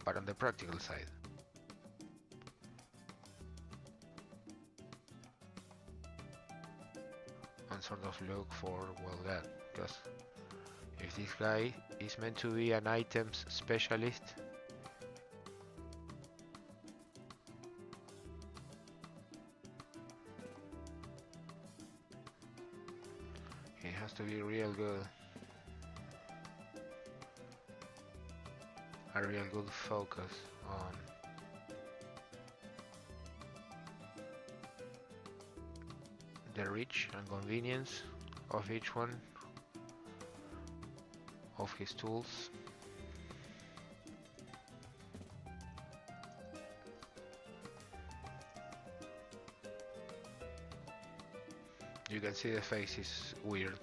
but on the practical side. And sort of look for, well, that, because if this guy is meant to be an items specialist, he has to be real good. A real good focus on the reach and convenience of each one of his tools. You can see the face is weird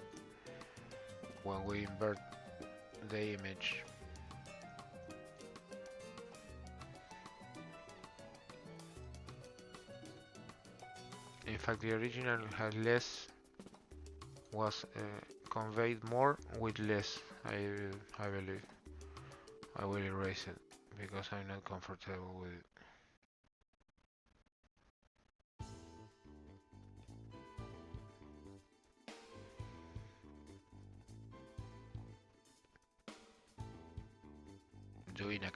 when we invert the image. In fact, the original had less, was conveyed more with less, I believe. I will erase it because I'm not comfortable with it. Doing a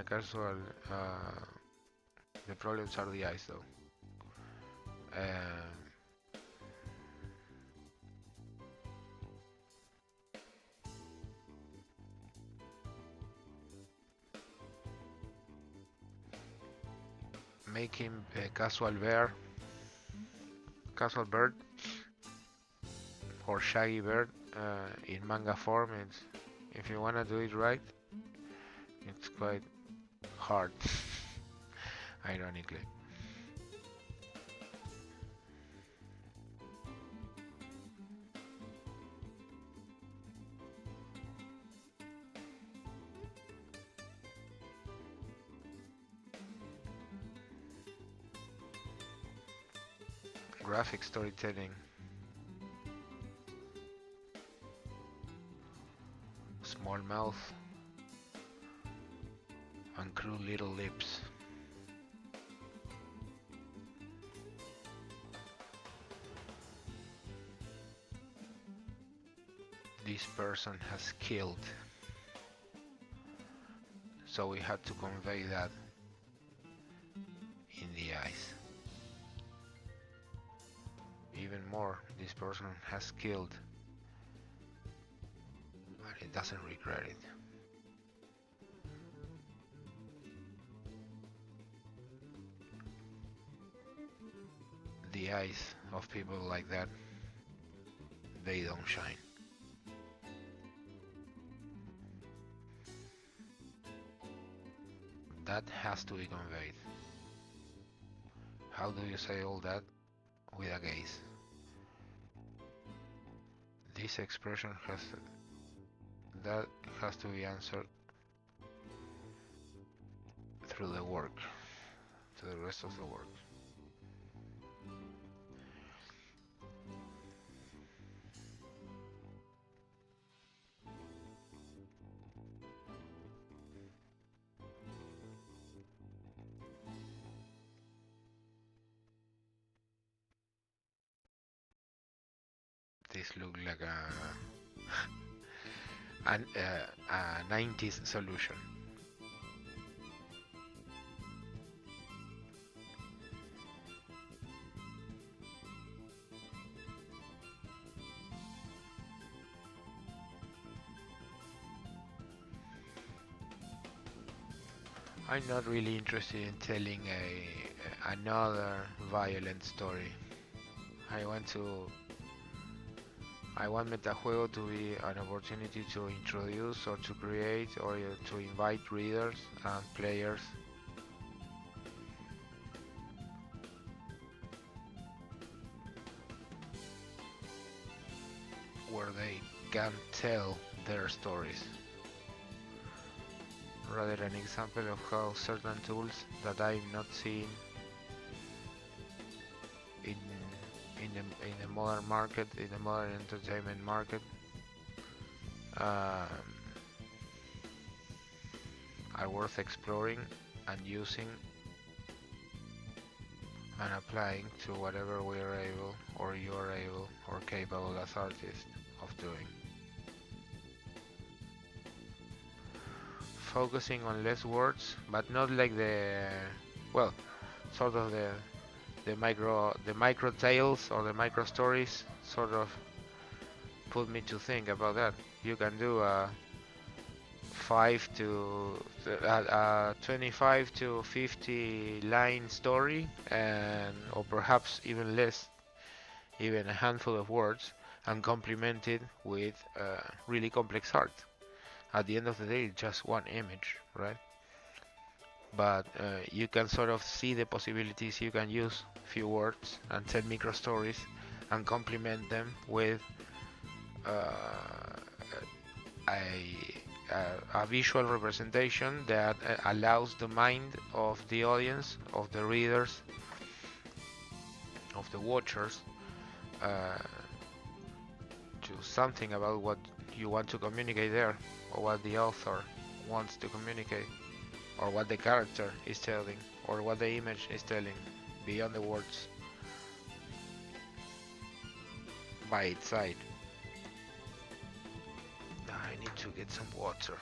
casual the problems are the eyes though. Make him a casual bird or shaggy bird in manga form. If you wanna do it right, it's quite hard, ironically. Graphic storytelling. Small mouth and crude little lips. This person has killed. So we had to convey that in the eyes. Even more, this person has killed, but he doesn't regret it. The eyes of people like that, they don't shine. That has to be conveyed. How do you say all that with a gaze? This expression has to be answered through the work, to the rest of the work. This looks like a 90s solution. I'm not really interested in telling another violent story. I want Metajuego to be an opportunity to introduce or to create or to invite readers and players where they can tell their stories. Rather an example of how certain tools that I'm not seeing in the modern market, in the modern entertainment market, are worth exploring and using and applying to whatever we are able or you are able or capable as artists of doing. Focusing on less words, but not like the micro tales or the micro stories sort of put me to think about that. You can do a 25 to 50 line story, and or perhaps even less, even a handful of words, and complement it with really complex art. At the end of the day, it's just one image, right? But you can sort of see the possibilities. You can use few words and 10 micro stories and complement them with uh, a visual representation that allows the mind of the audience, of the readers, of the watchers, uh, to something about what you want to communicate there, or what the author wants to communicate, or what the character is telling, or what the image is telling beyond the words by its side. I need to get some water.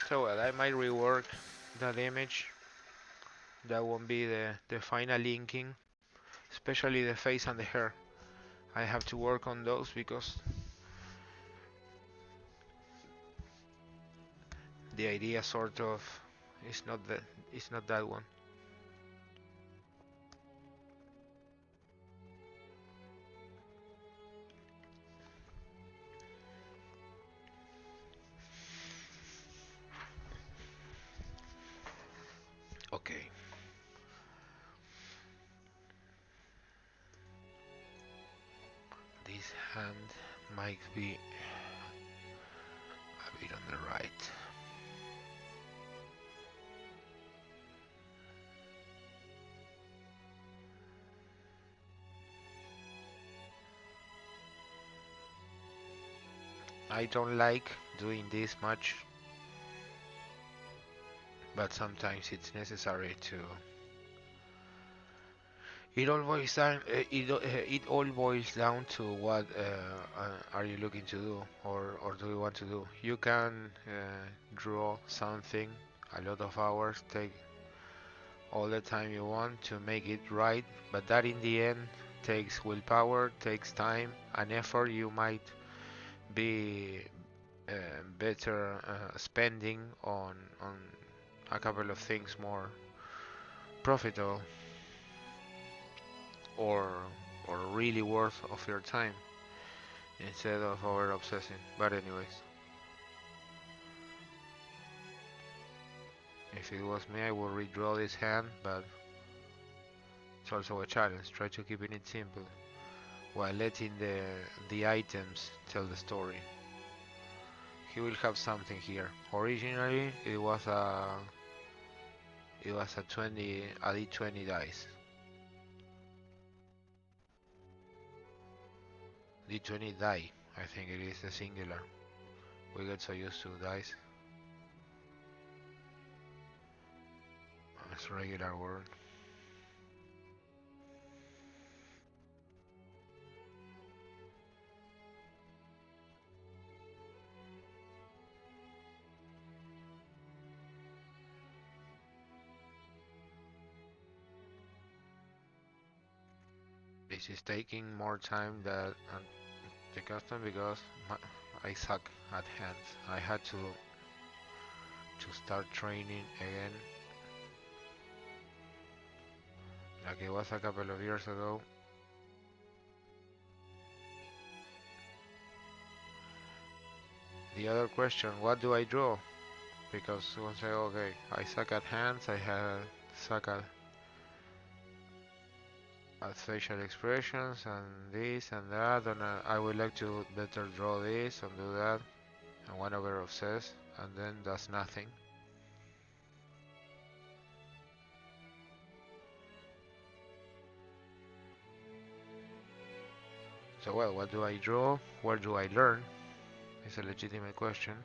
So well, I might rework that image. That won't be the final linking, especially the face and the hair. I have to work on those because the idea sort of is not that one. Okay. This hand might be a bit on the right. I don't like doing this much, but sometimes it's necessary to. It all boils down to what are you looking to do, or do you want to do. You can draw something a lot of hours, take all the time you want to make it right, but that in the end takes willpower, takes time and effort you might be better spending on a couple of things more profitable or really worth of your time instead of over obsessing. But anyways, if it was me, I would redraw this hand, but it's also a challenge. Try to keep it simple while letting the items tell the story. He will have something here. Originally, it was a D20 dice. D20 die, I think it is the singular. We get so used to dice. It's a regular word. This is taking more time than the custom because I suck at hands. I had to start training again. Like it was a couple of years ago. The other question, what do I draw? Because once I okay, I suck at hands, I suck at facial expressions and this and that, and I would like to better draw this and do that, and one over obsess, and then does nothing. So well, what do I draw? Where do I learn? It's a legitimate question.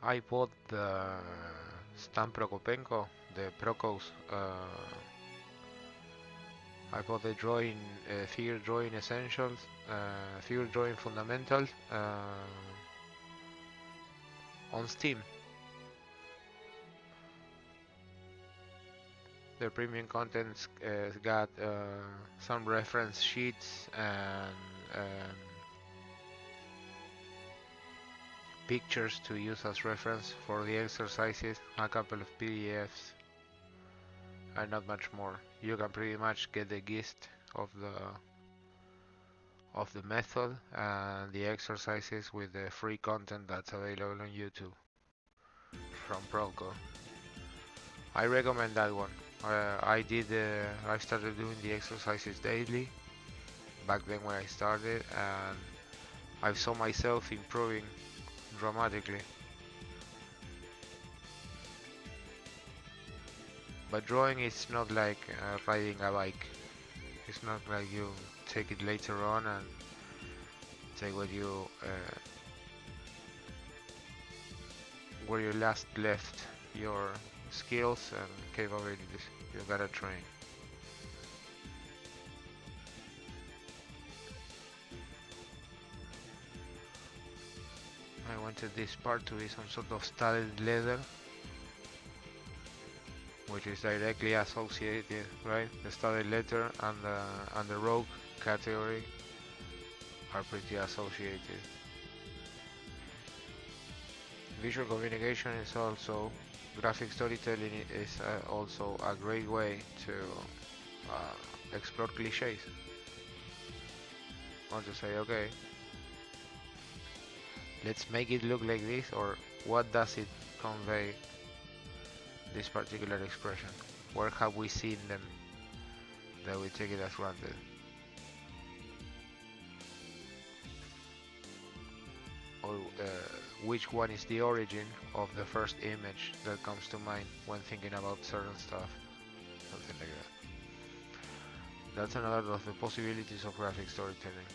I bought the Stan Prokopenko, the Prokos. I bought the figure drawing essentials, figure drawing fundamentals, on Steam. The premium contents got some reference sheets and pictures to use as reference for the exercises, a couple of PDFs, and not much more. You can pretty much get the gist of the method and the exercises with the free content that's available on YouTube from Proco. I recommend that one. I started doing the exercises daily back then when I started, and I saw myself improving dramatically. But drawing is not like riding a bike. It's not like you take it later on and take what you where you last left your skills and capabilities. You gotta train. I wanted this part to be some sort of studded leather, which is directly associated, right? The studded leather and the rogue category are pretty associated. Visual communication is also, graphic storytelling is also a great way to explore cliches. Or to say, okay, let's make it look like this, or what does it convey, this particular expression? Where have we seen them that we take it as granted? Or which one is the origin of the first image that comes to mind when thinking about certain stuff? Something like that. That's another of the possibilities of graphic storytelling,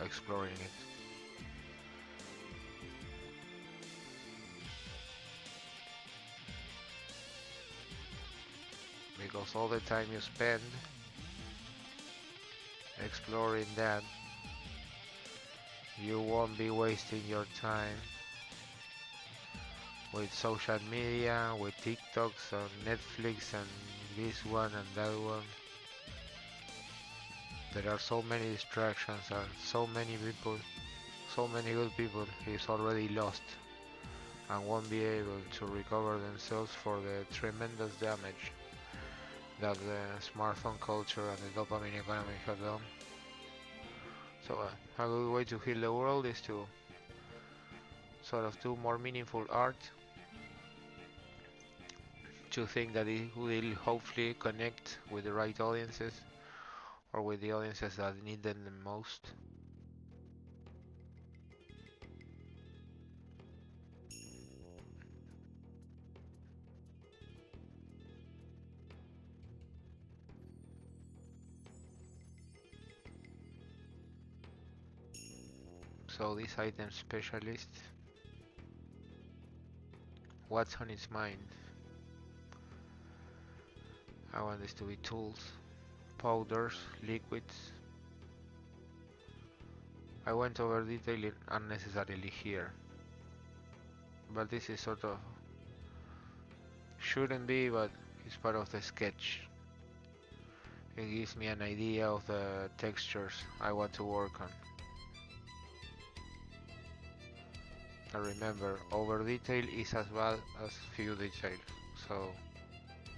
exploring it. Because all the time you spend exploring that, you won't be wasting your time with social media, with TikToks and Netflix and this one and that one. There are so many distractions and so many people, so many good people is already lost and won't be able to recover themselves for the tremendous damage that the smartphone culture and the dopamine economy have done. So a good way to heal the world is to sort of do more meaningful art, to think that it will hopefully connect with the right audiences, or with the audiences that need them the most. So this item specialist, what's on its mind? I want this to be tools, powders, liquids. I went over detailing unnecessarily here, but this is sort of, shouldn't be, but it's part of the sketch. It gives me an idea of the textures I want to work on. And remember, over detail is as bad as few details, so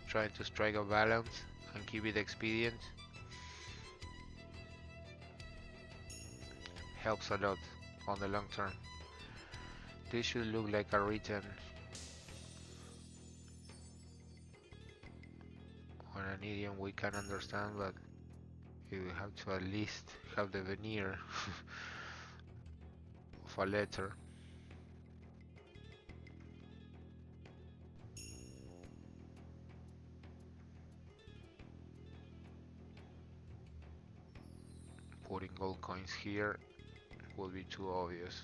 trying to strike a balance and keep it expedient helps a lot on the long term. This should look like a written on an idiom we can understand, but you have to at least have the veneer of a letter. Putting gold coins here will be too obvious.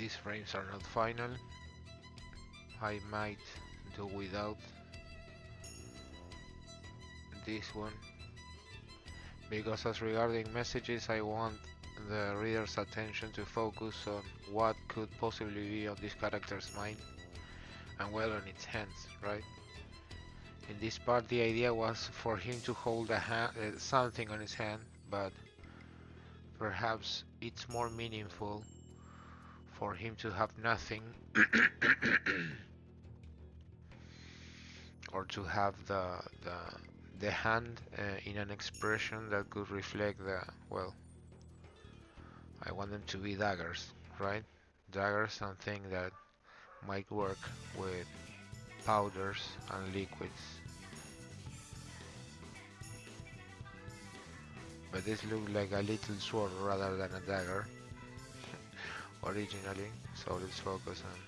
these frames are not final. I might do without this one, because as regarding messages, I want the reader's attention to focus on what could possibly be on this character's mind and well on its hands, right? In this part the idea was for him to hold something on his hand, but perhaps it's more meaningful for him to have nothing or to have the hand in an expression that could reflect well, I want them to be daggers, right? Daggers, something that might work with powders and liquids. But this looked like a little sword rather than a dagger originally, so let's focus on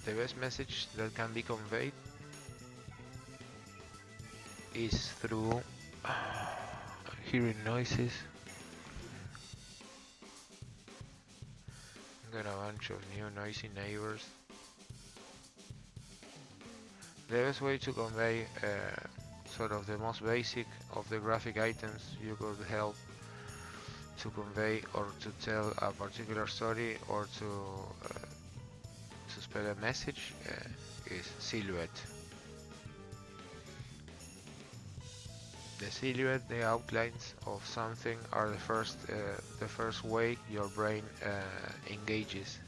the best message that can be conveyed is through hearing noises. Got a bunch of new noisy neighbors. The best way to convey sort of the most basic of the graphic items you could help to convey or to tell a particular story or to spell a message is silhouette. The silhouette, the outlines of something, are the first way your brain engages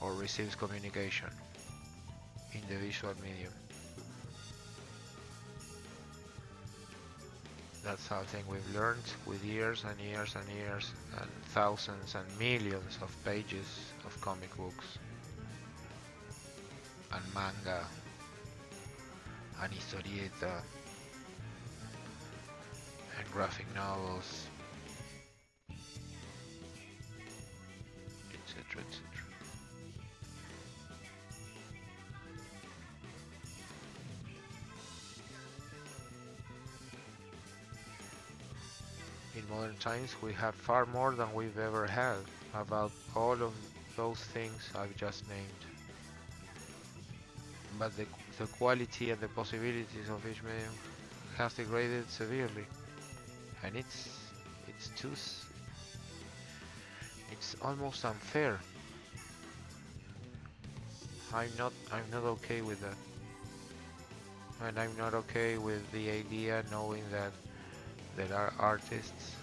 or receives communication in the visual medium. That's something we've learned with years and years and years and thousands and millions of pages of comic books and manga and historieta and graphic novels, etc., etc. In modern times we have far more than we've ever had about all of those things I've just named. But the quality and the possibilities of each medium has degraded severely. And it's almost unfair. I'm not okay with that. And I'm not okay with the idea knowing that there are artists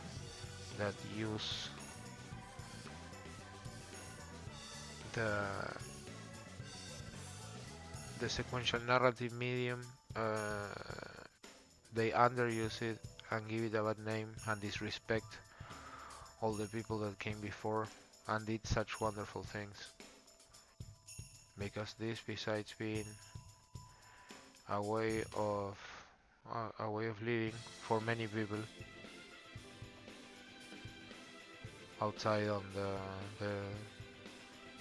that use the sequential narrative medium, they underuse it and give it a bad name and disrespect all the people that came before and did such wonderful things. Because this, besides being a way of living for many people outside on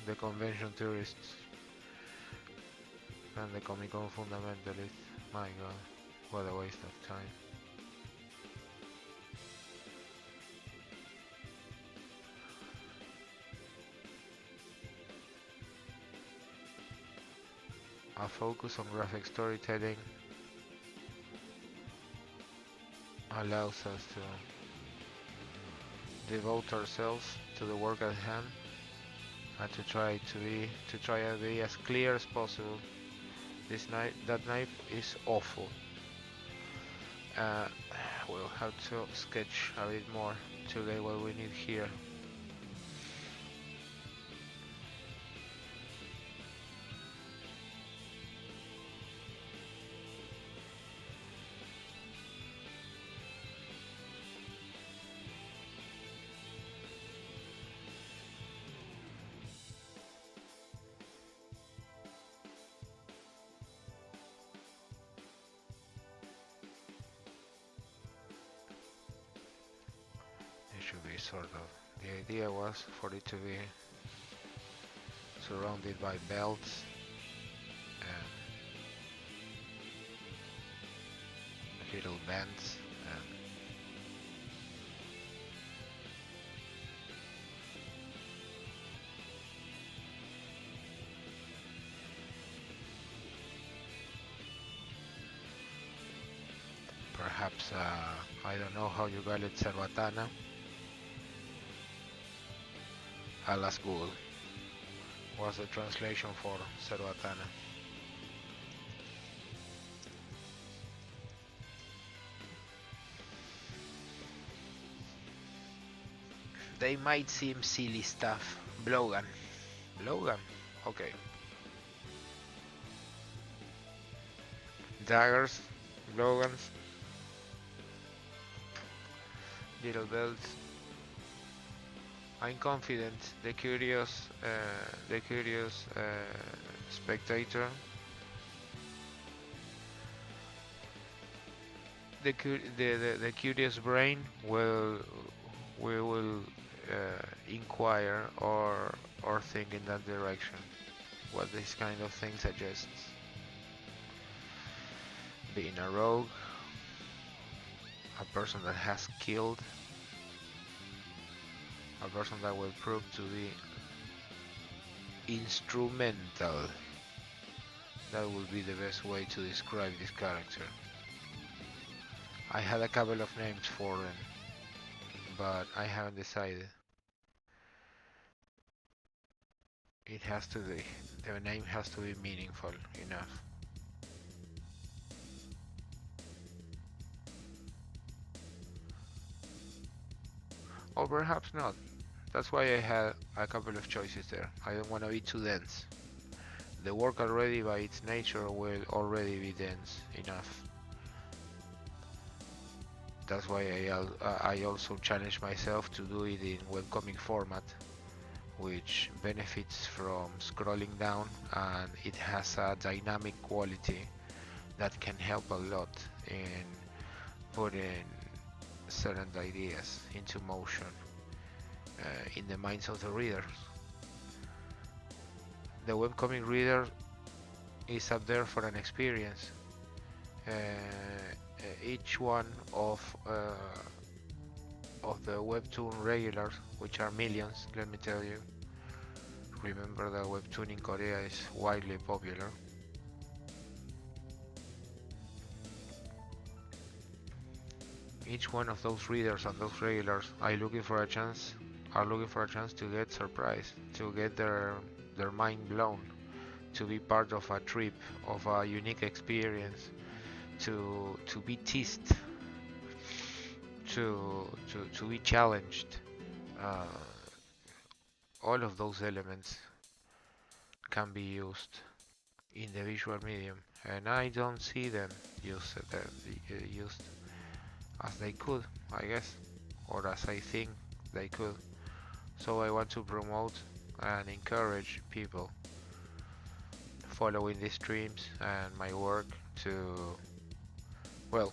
the convention tourists and the Comic Con fundamentalists, my god, what a waste of time. A focus on graphic storytelling allows us to devote ourselves to the work at hand and to try and be as clear as possible. That knife is awful. We'll have to sketch a bit more to get what we need here. Should be sort of, the idea was for it to be surrounded by belts and little bands. And perhaps, I don't know how you call it, cerbatana. I'll ask Google. What's the translation for cerbatana? They might seem silly stuff. Blogan. Blogan? Okay. Daggers. Blowguns. Little belts. I'm confident the curious spectator, the curious brain will inquire or think in that direction. What this kind of thing suggests: being a rogue, a person that has killed, a person that will prove to be instrumental. That would be the best way to describe this character. I had a couple of names for them, but I haven't decided. It has to be, the name has to be meaningful enough. Or perhaps not. That's why I had a couple of choices there. I don't want to be too dense. The work already by its nature will already be dense enough. That's why I also challenge myself to do it in webcomic format, which benefits from scrolling down, and it has a dynamic quality that can help a lot in putting certain ideas into motion in the minds of the readers. The webcomic reader is up there for an experience. Each one of the webtoon regulars, which are millions, let me tell you. Remember that webtoon in Korea is widely popular. Each one of those readers and those regulars are looking for a chance to get surprised, to get their mind blown, to be part of a trip, of a unique experience, to be teased, to be challenged. All of those elements can be used in the visual medium, and I don't see them used as they could, I guess, or as I think they could. So I want to promote and encourage people following these streams and my work to, well,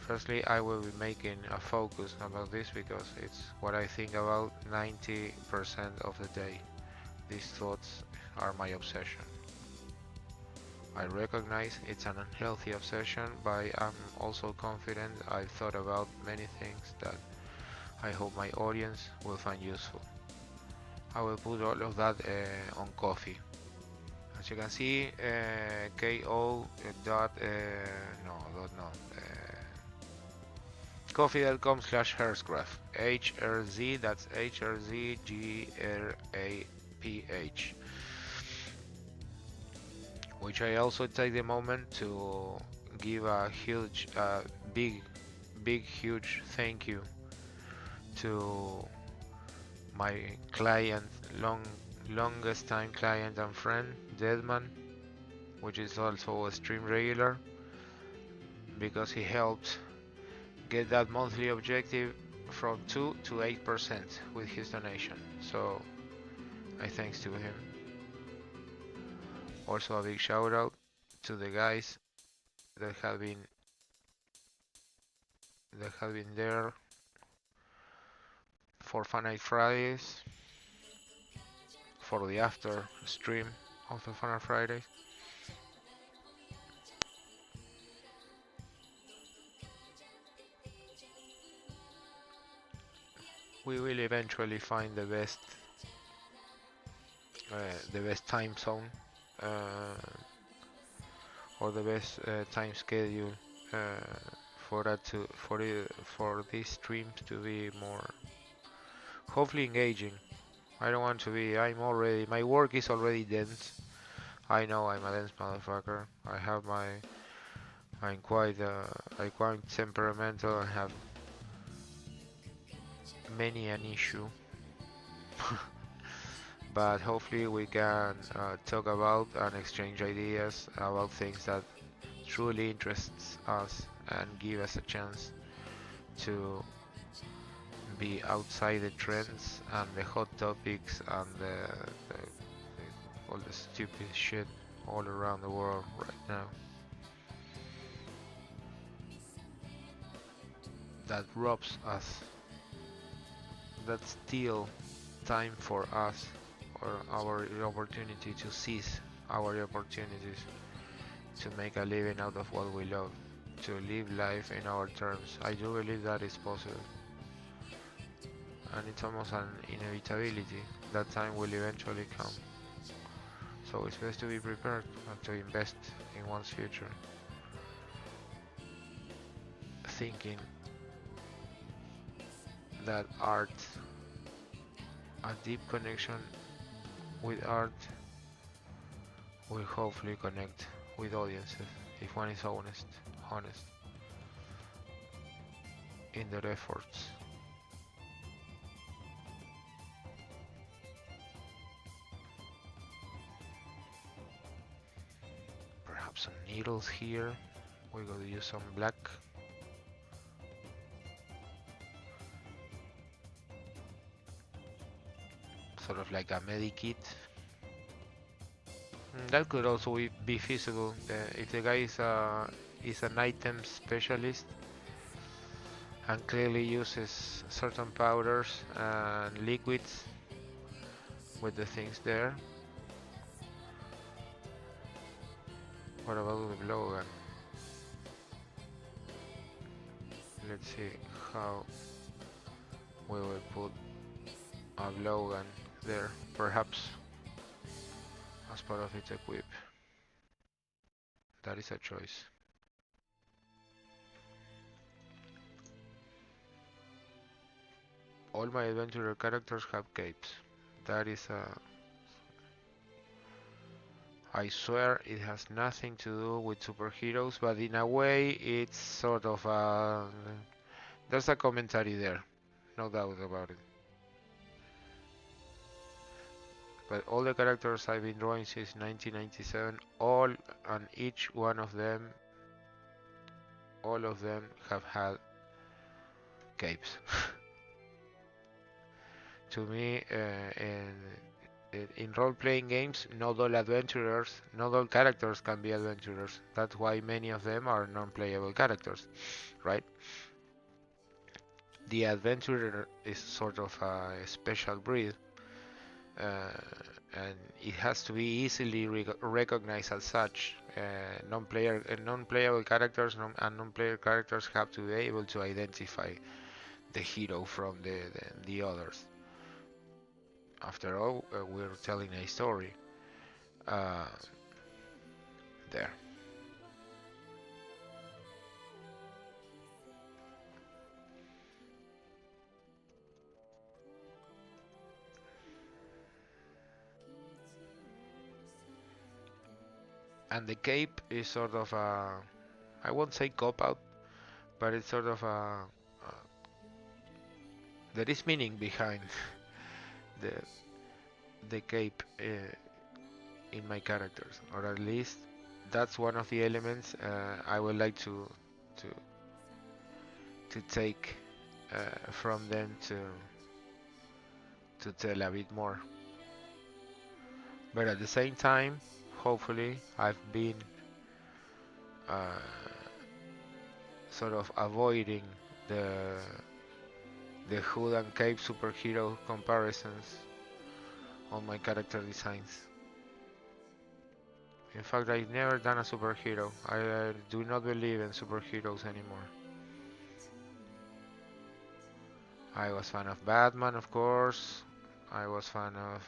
firstly, I will be making a focus about this because it's what I think about 90% of the day. These thoughts are my obsession. I recognize it's an unhealthy obsession, but I'm also confident I've thought about many things that I hope my audience will find useful. I will put all of that on Coffee. As you can see, coffee.com/HRZGraph. HRZ, that's HRZGraph. Which I also take the moment to give a huge, huge thank you to my client, longest time client and friend, Deadman, which is also a stream regular, because he helped get that monthly objective from 2 to 8% with his donation. So I thanks to him. Also a big shout out to the guys that have been there for Fun Night Fridays, for the after stream of the Fun Night Fridays. we will eventually find the best time zone or the best time schedule for that to for these streams to be more hopefully engaging. I don't want to be. My work is already dense. I know I'm a dense motherfucker. I'm quite temperamental and have many an issue. But hopefully we can talk about and exchange ideas about things that truly interests us and give us a chance to be outside the trends and the hot topics and all the stupid shit all around the world right now that robs us, that steal time for us or our opportunity to seize our opportunities to make a living out of what we love, to live life in our terms. I do believe that is possible, and it's almost an inevitability. That time will eventually come. So it's best to be prepared and to invest in one's future. Thinking that art, a deep connection with art, will hopefully connect with audiences if one is honest in their efforts. Perhaps some needles here. We're going to use some black. Sort of like a medikit. That could also be feasible if the guy is an item specialist and clearly uses certain powders and liquids with the things there. What about the blowgun? Let's see how we will put a blowgun there, perhaps as part of its equip. That is a choice. All my adventurer characters have capes. That is a... I swear it has nothing to do with superheroes, but in a way it's sort of a... There's a commentary there, no doubt about it. But all the characters I've been drawing since 1997, all and each one of them, all of them have had capes. To me, in role-playing games, not all characters can be adventurers. That's why many of them are non-playable characters, right? The adventurer is sort of a special breed, and it has to be easily recognized as such. Non-playable characters and non-player characters have to be able to identify the hero from the others. After all, we're telling a story. There. And the cape is sort of a, I won't say cop-out, but it's sort of there is meaning behind the cape in my characters, or at least that's one of the elements I would like to take from them to tell a bit more. But at the same time, hopefully, I've been sort of avoiding the hood and cape superhero comparisons on my character designs. In fact, I've never done a superhero. I do not believe in superheroes anymore. I was fan of Batman, of course. I was fan of.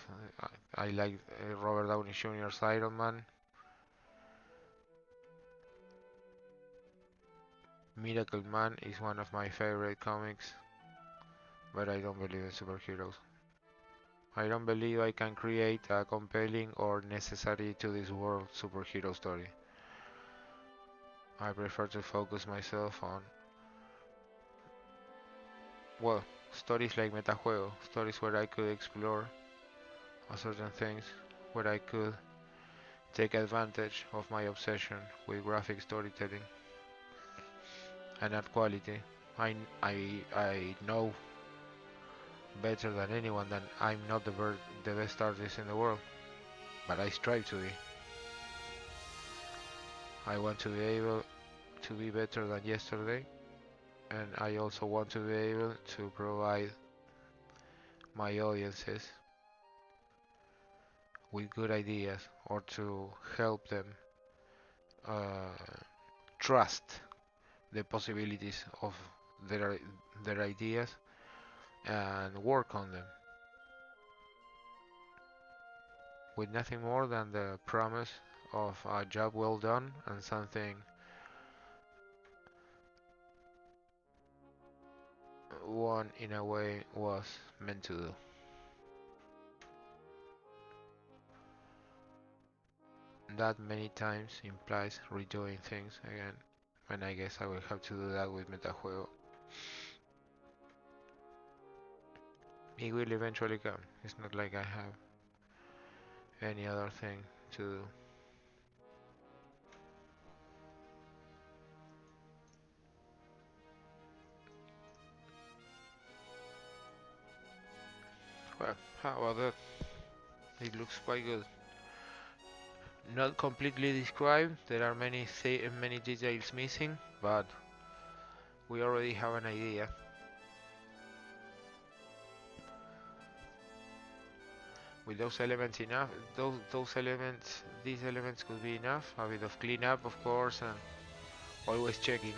I like Robert Downey Jr.'s Iron Man. Miracle Man is one of my favorite comics, but I don't believe in superheroes. I don't believe I can create a compelling or necessary to this world superhero story. I prefer to focus myself on, well, stories like Metajuego, stories where I could explore a certain things, where I could take advantage of my obsession with graphic storytelling and add quality. I know better than anyone that I'm not the best artist in the world, but I strive to be. I want to be able to be better than yesterday, and I also want to be able to provide my audiences with good ideas or to help them uh, trust the possibilities of their their ideas and work on them with nothing more than the promise of a job well done and something one in a way was meant to do. That many times implies redoing things again, and I guess I will have to do that with Metajuego. It will eventually come. It's not like I have any other thing to do. Well, how about that? It looks quite good. Not completely described, there are many details missing, but we already have an idea. With those elements enough, these elements could be enough. A bit of cleanup, of course, and always checking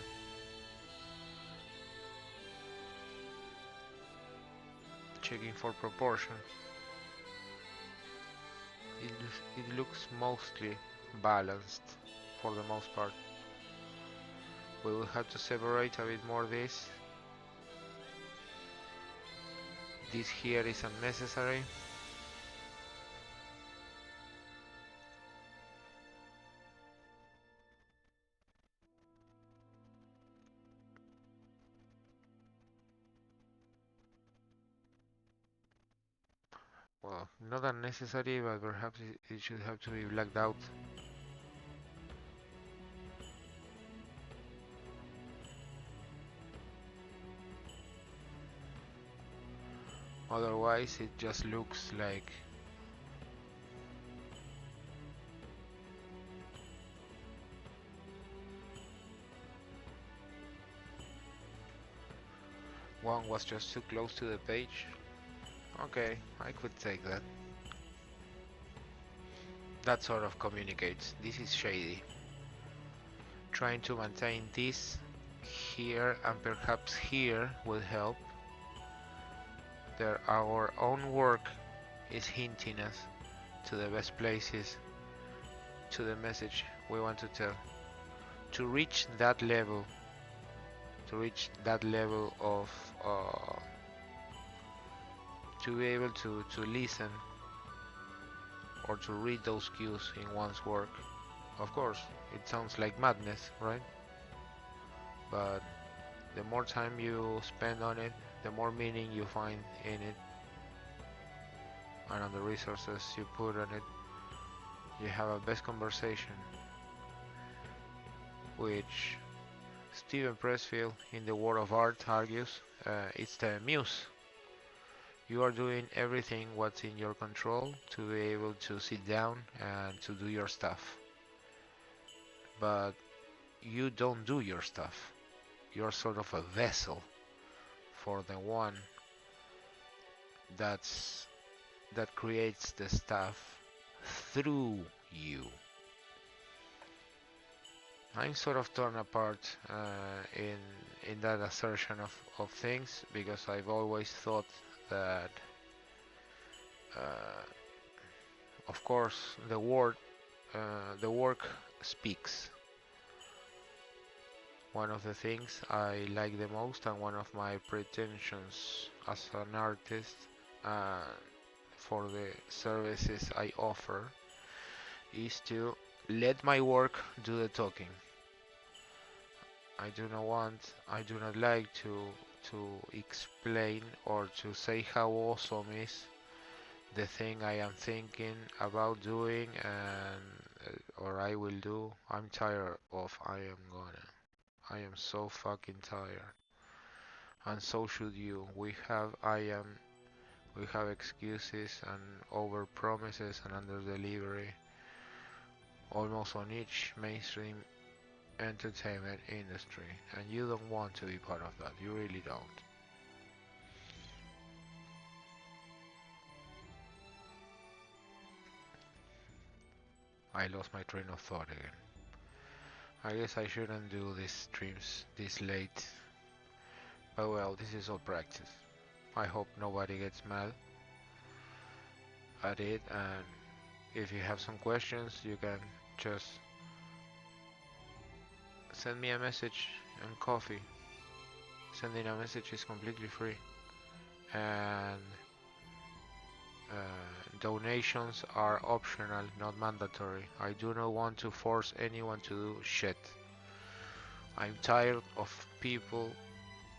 for proportion. It looks mostly balanced for the most part. We will have to separate a bit more this. This here is unnecessary. Well, not unnecessary, but perhaps it should have to be blacked out. Otherwise, it just looks like one was just too close to the page. Okay, I could take that. That sort of communicates. This is shady. Trying to maintain this here and perhaps here will help. Our own work is hinting us to the best places, to the message we want to tell. To reach that level of to be able to listen or to read those cues in one's work. Of course, it sounds like madness, right? But the more time you spend on it, the more meaning you find in it, and on the resources you put on it, you have a best conversation, which Steven Pressfield in The World of Art argues it's the muse. You are doing everything what's in your control to be able to sit down and to do your stuff. But you don't do your stuff. You're sort of a vessel for the one that creates the stuff through you. I'm sort of torn apart in that assertion of things, because I've always thought that, of course, the work speaks. One of the things I like the most, and one of my pretensions as an artist uh, for the services I offer, is to let my work do the talking. I do not like to explain or to say how awesome is the thing I am thinking about doing, and or I will do. I'm tired of I am so fucking tired. And so should you. We have excuses and over promises and under delivery almost on each mainstream entertainment industry, and you don't want to be part of that. You really don't. I lost my train of thought again. I guess I shouldn't do these streams this late, but well, this is all practice. I hope nobody gets mad at it, and if you have some questions, you can just send me a message on Coffee. Sending a message is completely free, and donations are optional, not mandatory. I do not want to force anyone to do shit. I'm tired of people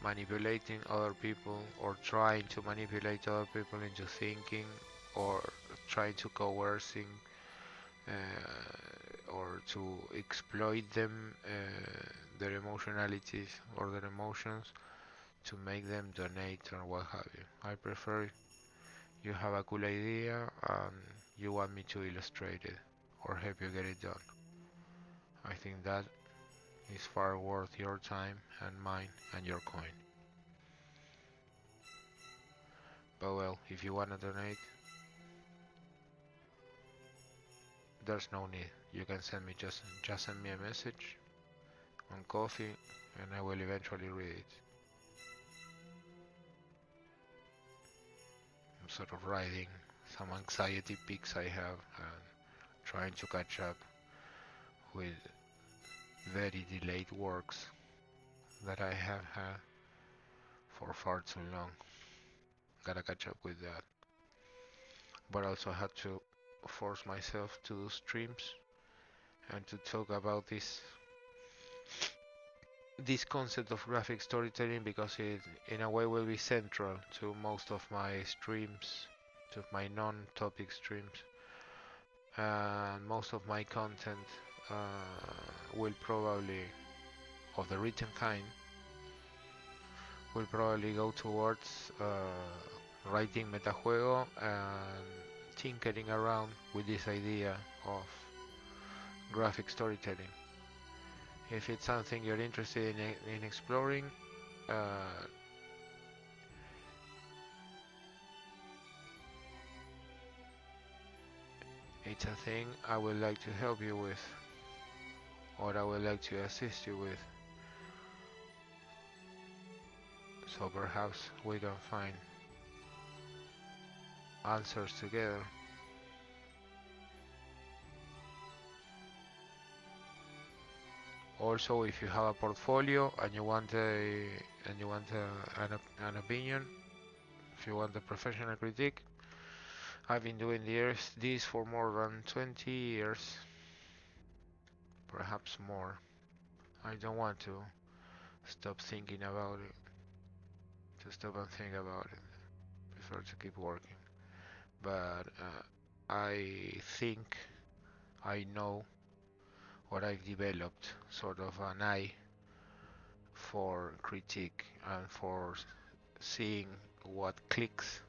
manipulating other people, or trying to manipulate other people into thinking, or trying to coercing or to exploit them, their emotionalities or their emotions, to make them donate or what have you. I prefer you have a cool idea and you want me to illustrate it or help you get it done. I think that is far worth your time and mine and your coin. But well, if you wanna donate, there's no need. You can send me just send me a message on Coffee, and I will eventually read it. I'm sort of riding some anxiety peaks I have, and trying to catch up with very delayed works that I have had for far too long. Gotta catch up with that. But also had to force myself to do streams and to talk about this concept of graphic storytelling, because it in a way will be central to most of my streams, to my non-topic streams, and most of my content will probably, of the written kind, will probably go towards writing metajuego and tinkering around with this idea of graphic storytelling. If it's something you're interested in exploring, it's a thing I would like to help you with, or I would like to assist you with. So perhaps we can find answers together. Also, if you have a portfolio and you want an opinion, if you want a professional critique, I've been doing this for more than 20 years, perhaps more. I don't want to stop thinking about it, to stop and think about it. I prefer to keep working. But I think I know, or I've developed sort of an eye for critique and for seeing what clicks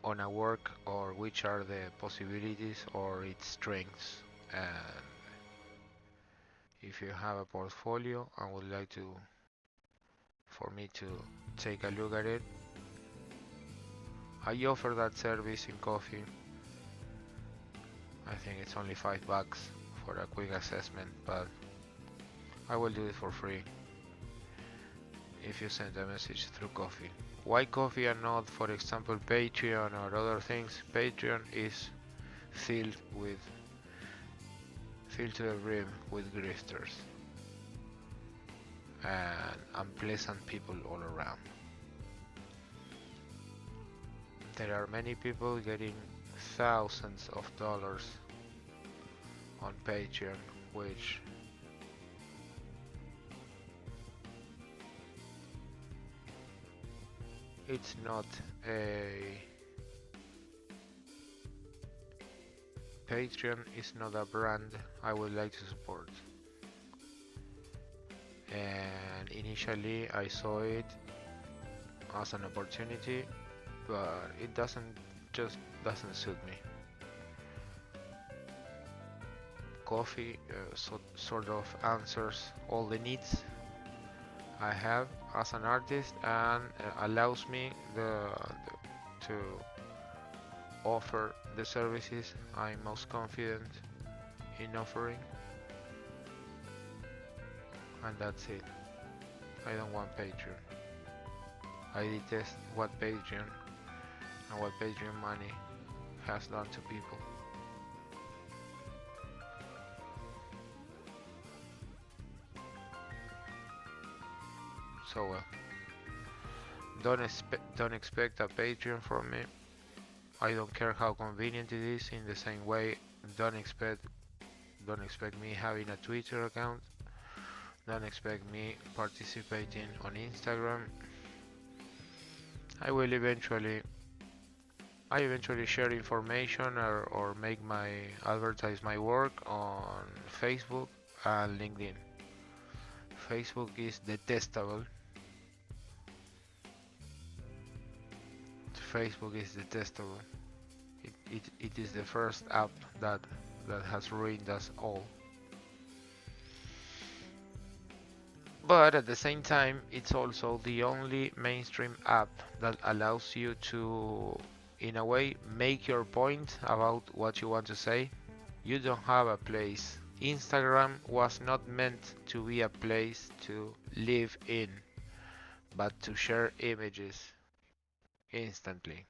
on a work, or which are the possibilities or its strengths. And if you have a portfolio and would like for me to take a look at it, I offer that service in Coffee. I think it's only $5 for a quick assessment, but I will do it for free if you send a message through Coffee. Why Coffee and not, for example, Patreon or other things? Patreon is filled to the brim with grifters and unpleasant people all around. There are many people getting thousands of dollars on Patreon, which it's not a Patreon is not a brand I would like to support. And initially I saw it as an opportunity, but it doesn't suit me. Coffee sort of answers all the needs I have as an artist and allows me to offer the services I'm most confident in offering, and that's it. I don't want Patreon. I detest what Patreon and what Patreon money has done to people. So well, don't expect a Patreon from me. I don't care how convenient it is. In the same way, don't expect me having a Twitter account. Don't expect me participating on Instagram. I eventually share information or advertise my work on Facebook and LinkedIn. Facebook is detestable. Facebook is detestable. It is the first app that has ruined us all. But at the same time, it's also the only mainstream app that allows you to, in a way, make your point about what you want to say. You don't have a place. Instagram was not meant to be a place to live in, but to share images instantly.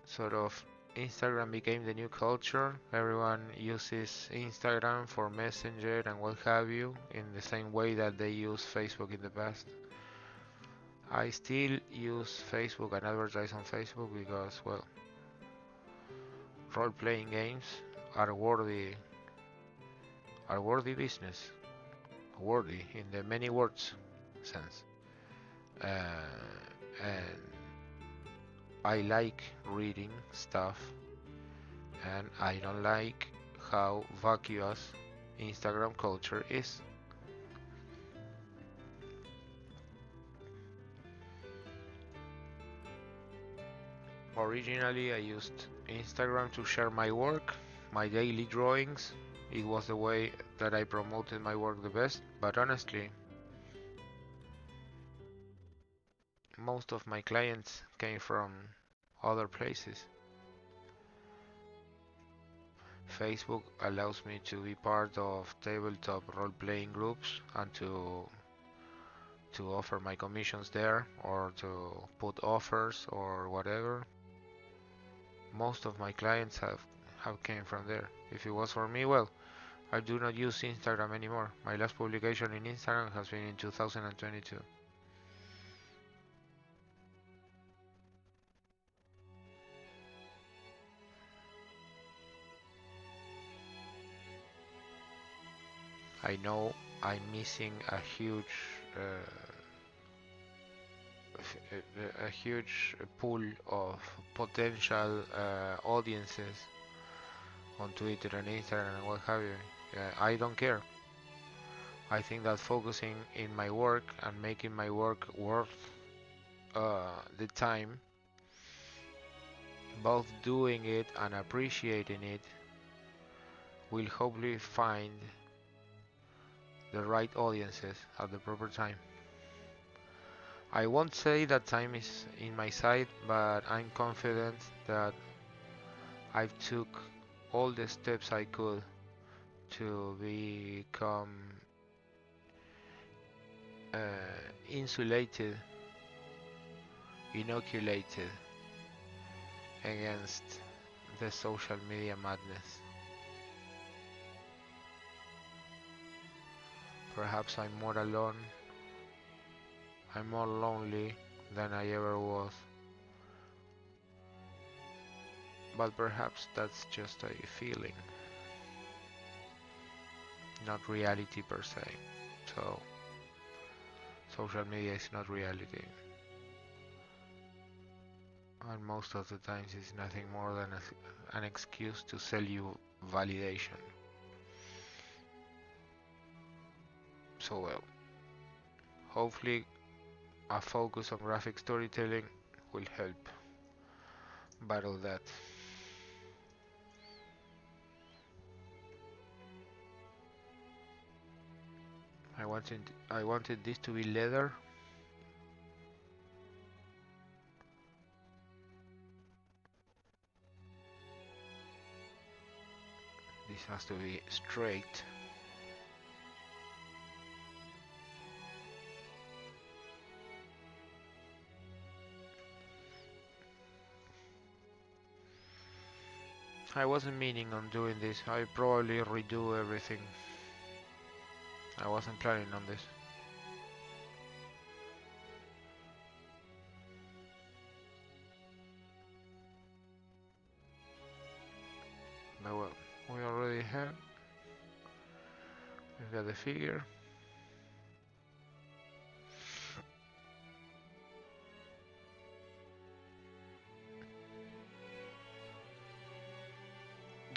Sort of Instagram became the new culture. Everyone uses Instagram for Messenger and what have you, in the same way that they used Facebook in the past. I still use Facebook and advertise on Facebook because, well, role-playing games are worthy business. Worthy in the many words sense. And I like reading stuff, and I don't like how vacuous Instagram culture is. Originally, I used Instagram to share my work, my daily drawings. It was the way that I promoted my work the best, but honestly, most of my clients came from other places. Facebook allows me to be part of tabletop role-playing groups and to offer my commissions there or to put offers or whatever. Most of my clients have came from there. If it was for me, well, I do not use Instagram anymore. My last publication in Instagram has been in 2022. I know I'm missing a huge pool of potential audiences on Twitter and Instagram and what have you. I don't care. I think that focusing in my work and making my work worth the time, both doing it and appreciating it, will hopefully find the right audiences at the proper time. I won't say that time is in my side, but I'm confident that I've took all the steps I could to become insulated, inoculated against the social media madness. Perhaps I'm more alone, I'm more lonely than I ever was. But perhaps that's just a feeling, not reality per se. So, social media is not reality. And most of the times it's nothing more than an excuse to sell you validation. So well, hopefully a focus on graphic storytelling will help battle that. I wanted this to be leather. This has to be straight. I wasn't meaning on doing this. I probably redo everything. I wasn't planning on this. But well, we already have. We've got the figure.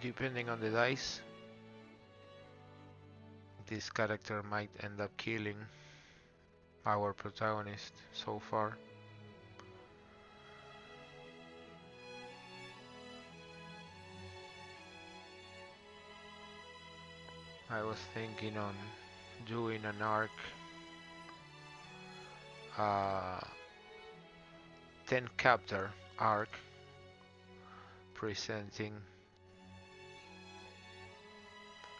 Depending on the dice, this character might end up killing our protagonist so far. I was thinking on doing an arc, 10 chapter arc, presenting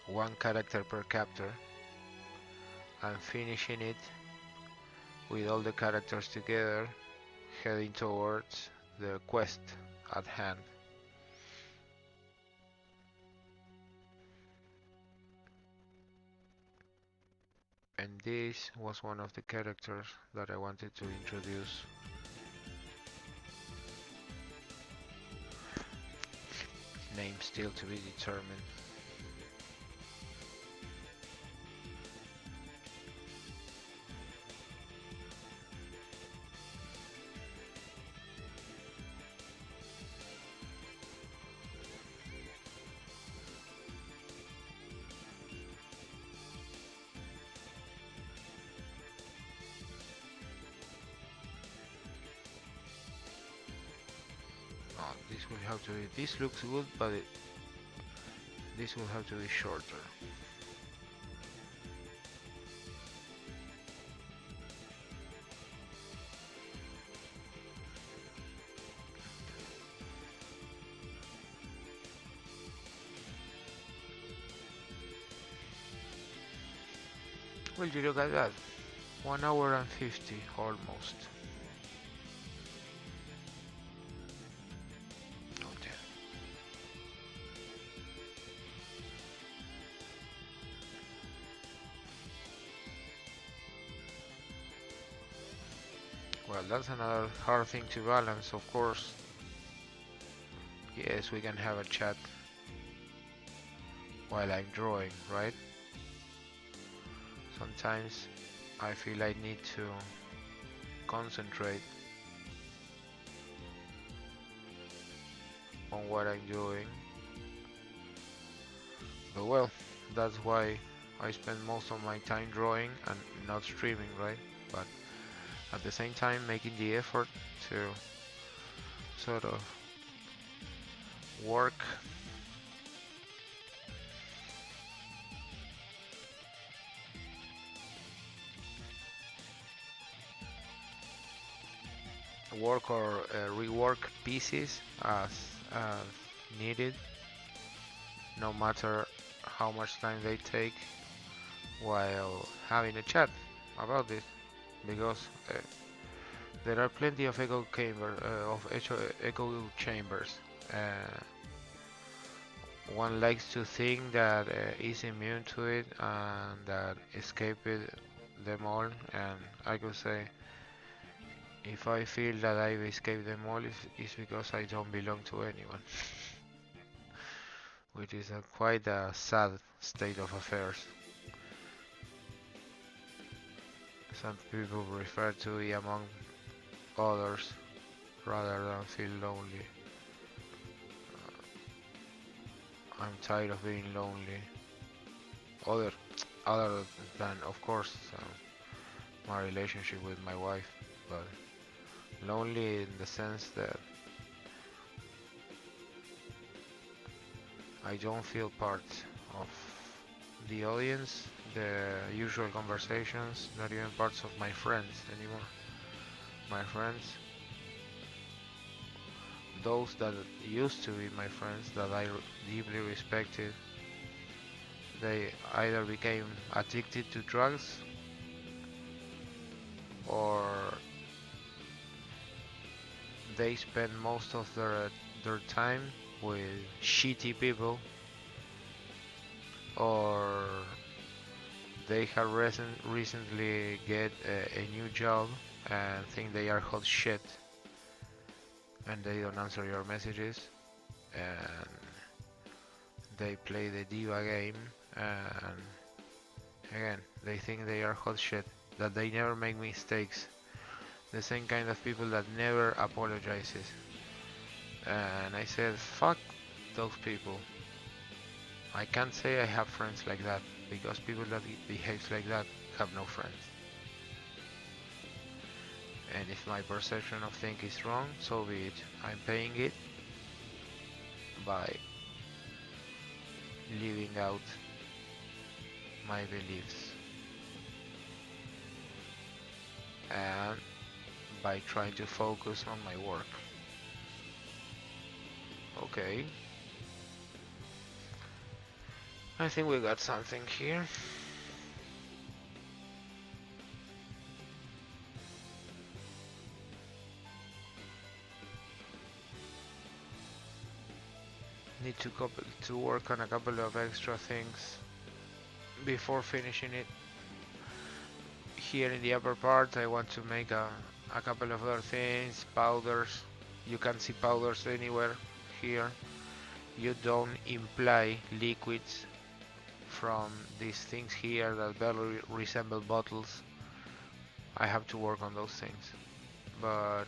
one character per chapter, and finishing it with all the characters together, heading towards the quest at hand. And this was one of the characters that I wanted to introduce. Name still to be determined. This will have to be, this looks good, but this will have to be shorter. Well, you look at that, 1 hour and 50 almost. Well, that's another hard thing to balance, of course. Yes, we can have a chat while I'm drawing, right? Sometimes I feel I need to concentrate on what I'm doing. But well, that's why I spend most of my time drawing and not streaming, right? But at the same time making the effort to sort of work or rework pieces as needed. no matter how much time they take while having a chat about this, because there are plenty of echo chambers. Uh, One likes to think that is immune to it and that escaped them all, and I could say if I feel that I've escaped them all, it's because I don't belong to anyone, which is quite a sad state of affairs. Some people prefer to be among others rather than feel lonely. I'm tired of being lonely. Other, other than, of course, my relationship with my wife, but lonely in the sense that I don't feel part of the audience, the usual conversations, not even parts of my friends anymore. My friends, those that used to be my friends that I deeply respected, they either became addicted to drugs or they spend most of their time with shitty people, or they have recently get a new job and think they are hot shit and they don't answer your messages and they play the diva game and again they think they are hot shit, that they never make mistakes, the same kind of people that never apologizes. And I said, fuck those people. I can't say I have friends like that, because people that behaves like that have no friends. And if my perception of things is wrong, so be it. I'm paying it by living out my beliefs and by trying to focus on my work. Okay. I think we got something here. Need to work on a couple of extra things before finishing it. Here in the upper part I want to make a couple of other things, powders. You can see powders anywhere here. You don't imply liquids from these things here that barely resemble bottles. I have to work on those things, but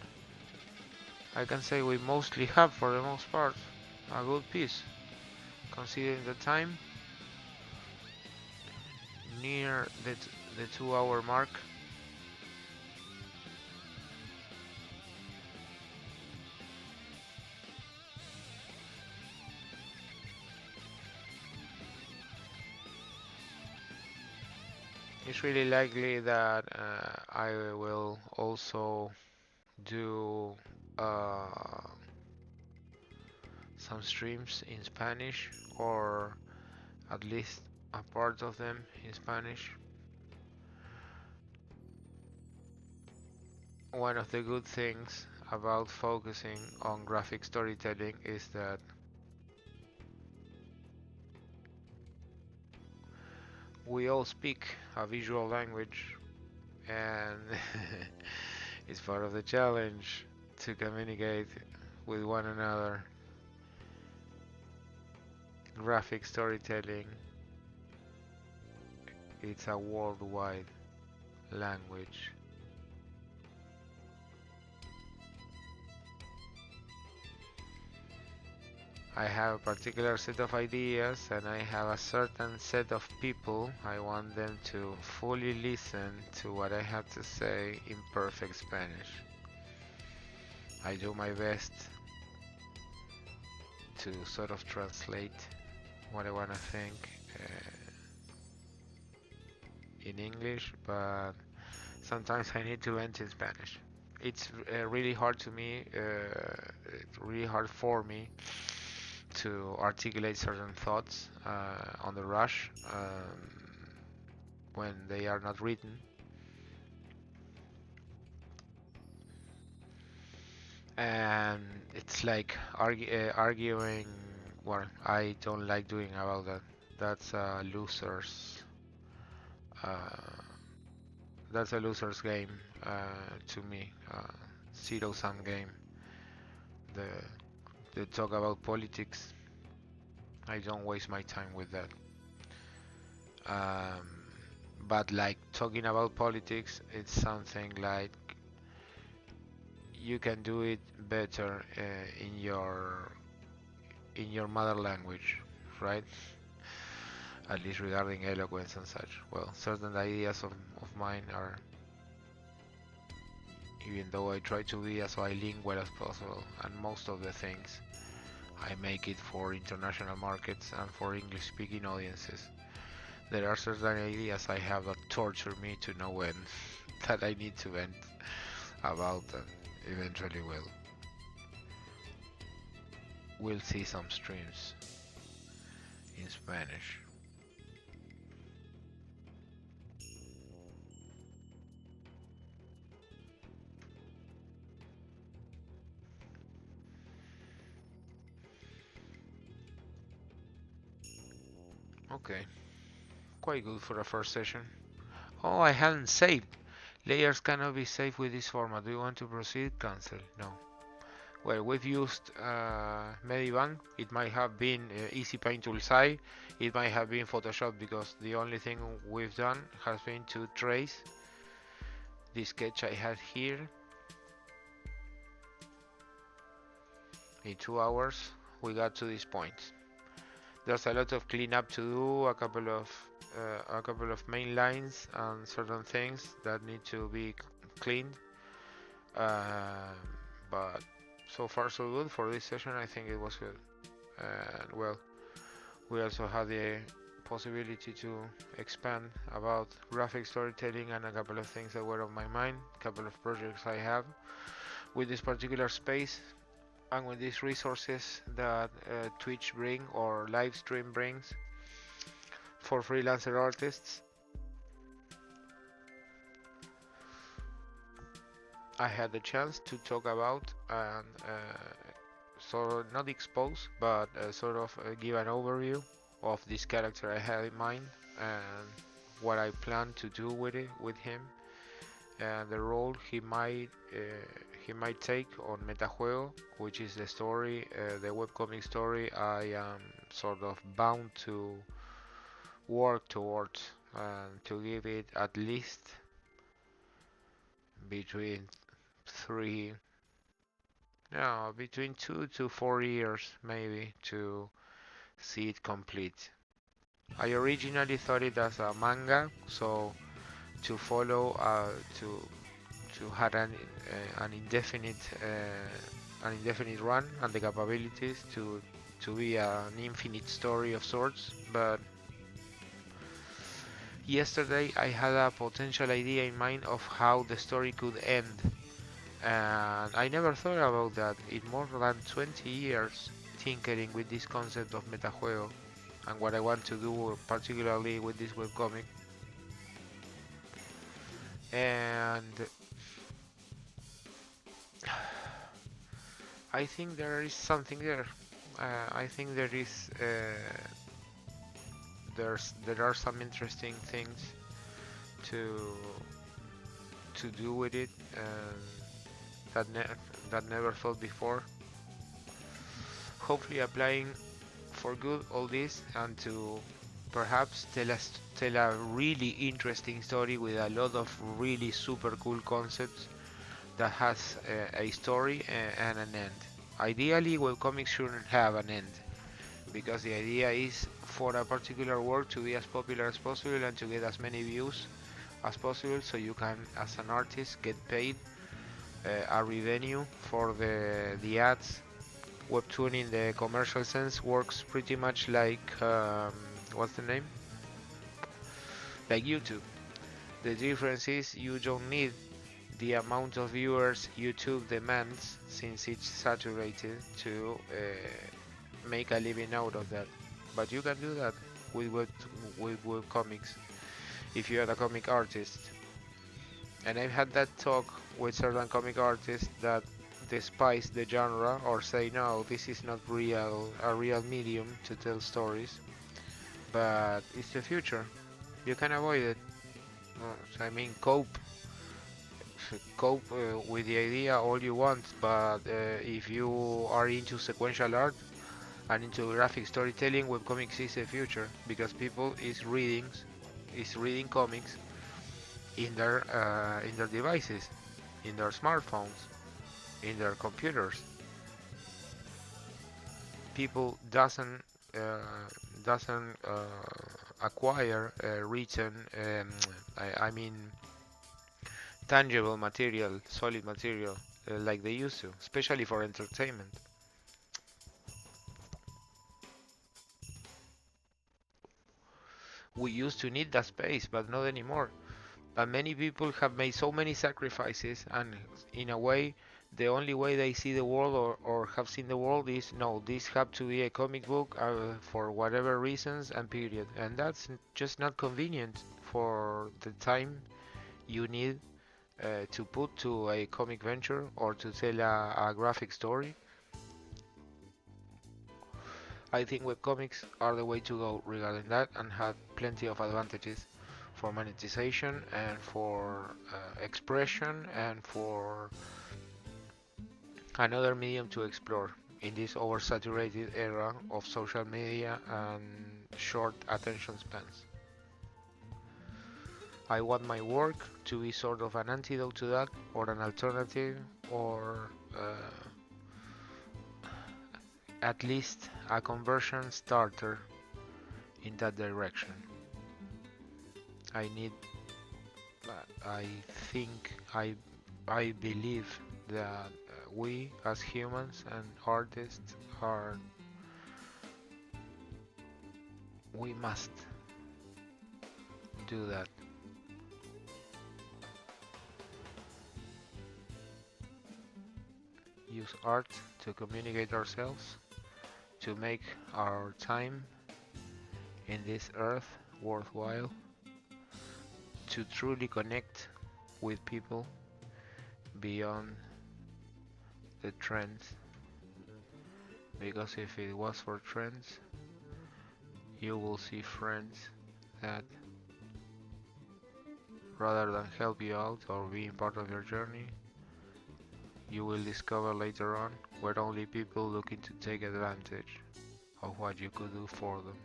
I can say we mostly have, for the most part, a good piece, considering the time, near the 2 hour mark. It's really likely that I will also do some streams in Spanish, or at least a part of them in Spanish. One of the good things about focusing on graphic storytelling is that we all speak a visual language, and it's part of the challenge to communicate with one another. Graphic storytelling, it's a worldwide language. I have a particular set of ideas and I have a certain set of people. I want them to fully listen to what I have to say in perfect Spanish. I do my best to sort of translate what I want to think in English, but sometimes I need to enter in Spanish. It's really hard to me, it's really hard for me to articulate certain thoughts on the rush when they are not written. And it's like arguing. Well, I don't like doing about that. That's a loser's. That's a loser's game to me. Zero-sum game. The talk about politics. I don't waste my time with that. But like talking about politics, it's something like you can do it better in your mother language, right? At least regarding eloquence and such. Well, certain ideas of mine are, even though I try to be as bilingual as possible, and most of the things I make it for international markets and for English-speaking audiences, there are certain ideas I have that torture me to no end that I need to vent about, and eventually we'll see some streams in Spanish. Okay, quite good for a first session. Oh, I hadn't saved. Layers cannot be saved with this format. Do you want to proceed? Cancel. No. Well, we've used Medibang. It might have been Easy Paint Toolsai. It might have been Photoshop, because the only thing we've done has been to trace the sketch I had here. In 2 hours we got to this point. There's a lot of cleanup to do, a couple of main lines and certain things that need to be cleaned. But so far so good for this session. I think it was good. And well, we also had the possibility to expand about graphic storytelling and a couple of things that were on my mind, a couple of projects I have with this particular space and with these resources that Twitch bring or live stream brings for freelancer artists. I had the chance to talk about and sort of not expose, but sort of give an overview of this character I had in mind and what I plan to do with him, and the role he might take on Metajuego, which is the story, the webcomic story I am sort of bound to work towards, and to give it at least between 2 to 4 years maybe to see it complete. I originally thought it as a manga, so to follow to have an indefinite run and the capabilities to be an infinite story of sorts. But yesterday I had a potential idea in mind of how the story could end, and I never thought about that in more than 20 years tinkering with this concept of Metajuego and what I want to do particularly with this webcomic. And I think there is something there. I think there are some interesting things to do with it that never thought before. Hopefully applying for good all this, and to perhaps tell a really interesting story with a lot of really super cool concepts that has a story and an end. Ideally, webcomics shouldn't have an end, because the idea is for a particular work to be as popular as possible and to get as many views as possible, so you can, as an artist, get paid a revenue for the ads. Webtoon in the commercial sense works pretty much like what's the name? Like YouTube. The difference is you don't need the amount of viewers YouTube demands, since it's saturated, to make a living out of that. But you can do that with webcomics if you are a comic artist. And I've had that talk with certain comic artists that despise the genre or say no, this is not a real medium to tell stories, but it's the future. You can avoid it. I mean, cope with the idea all you want, but if you are into sequential art and into graphic storytelling, webcomics is the future because people is reading comics in their devices, in their smartphones, in their computers. People doesn't acquire written, I mean tangible material, solid material like they used to, especially for entertainment. We used to need that space, but not anymore. But many people have made so many sacrifices, and in a way, the only way they see the world or have seen the world is no, this have to be a comic book for whatever reasons and period. And that's just not convenient for the time you need to put to a comic venture or to tell a graphic story. I think webcomics are the way to go regarding that and have plenty of advantages for monetization and for expression and for another medium to explore in this oversaturated era of social media and short attention spans. I want my work to be sort of an antidote to that, or an alternative, or at least a conversion starter in that direction. I think, I believe that we as humans and artists we must do that. Use art to communicate ourselves, to make our time in this earth worthwhile, to truly connect with people beyond the trends. Because if it was for trends, you will see friends that rather than help you out or being part of your journey, you will discover later on were only people looking to take advantage of what you could do for them.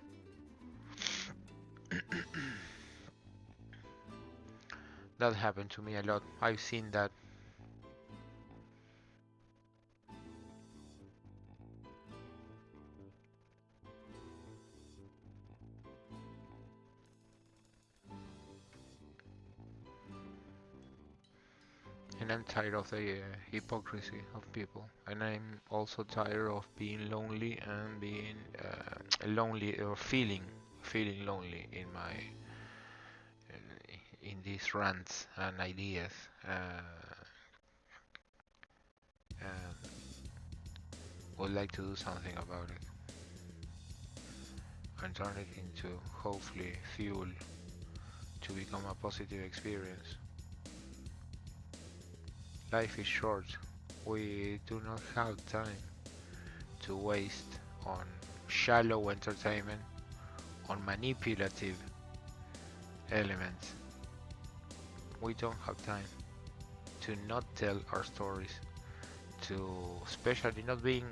That happened to me a lot. I've seen that. And I'm tired of the hypocrisy of people. And I'm also tired of being lonely and being lonely or feeling lonely in these rants and ideas. And would like to do something about it and turn it into hopefully fuel to become a positive experience. Life is short. We do not have time to waste on shallow entertainment, on manipulative elements. We don't have time to not tell our stories, to especially not being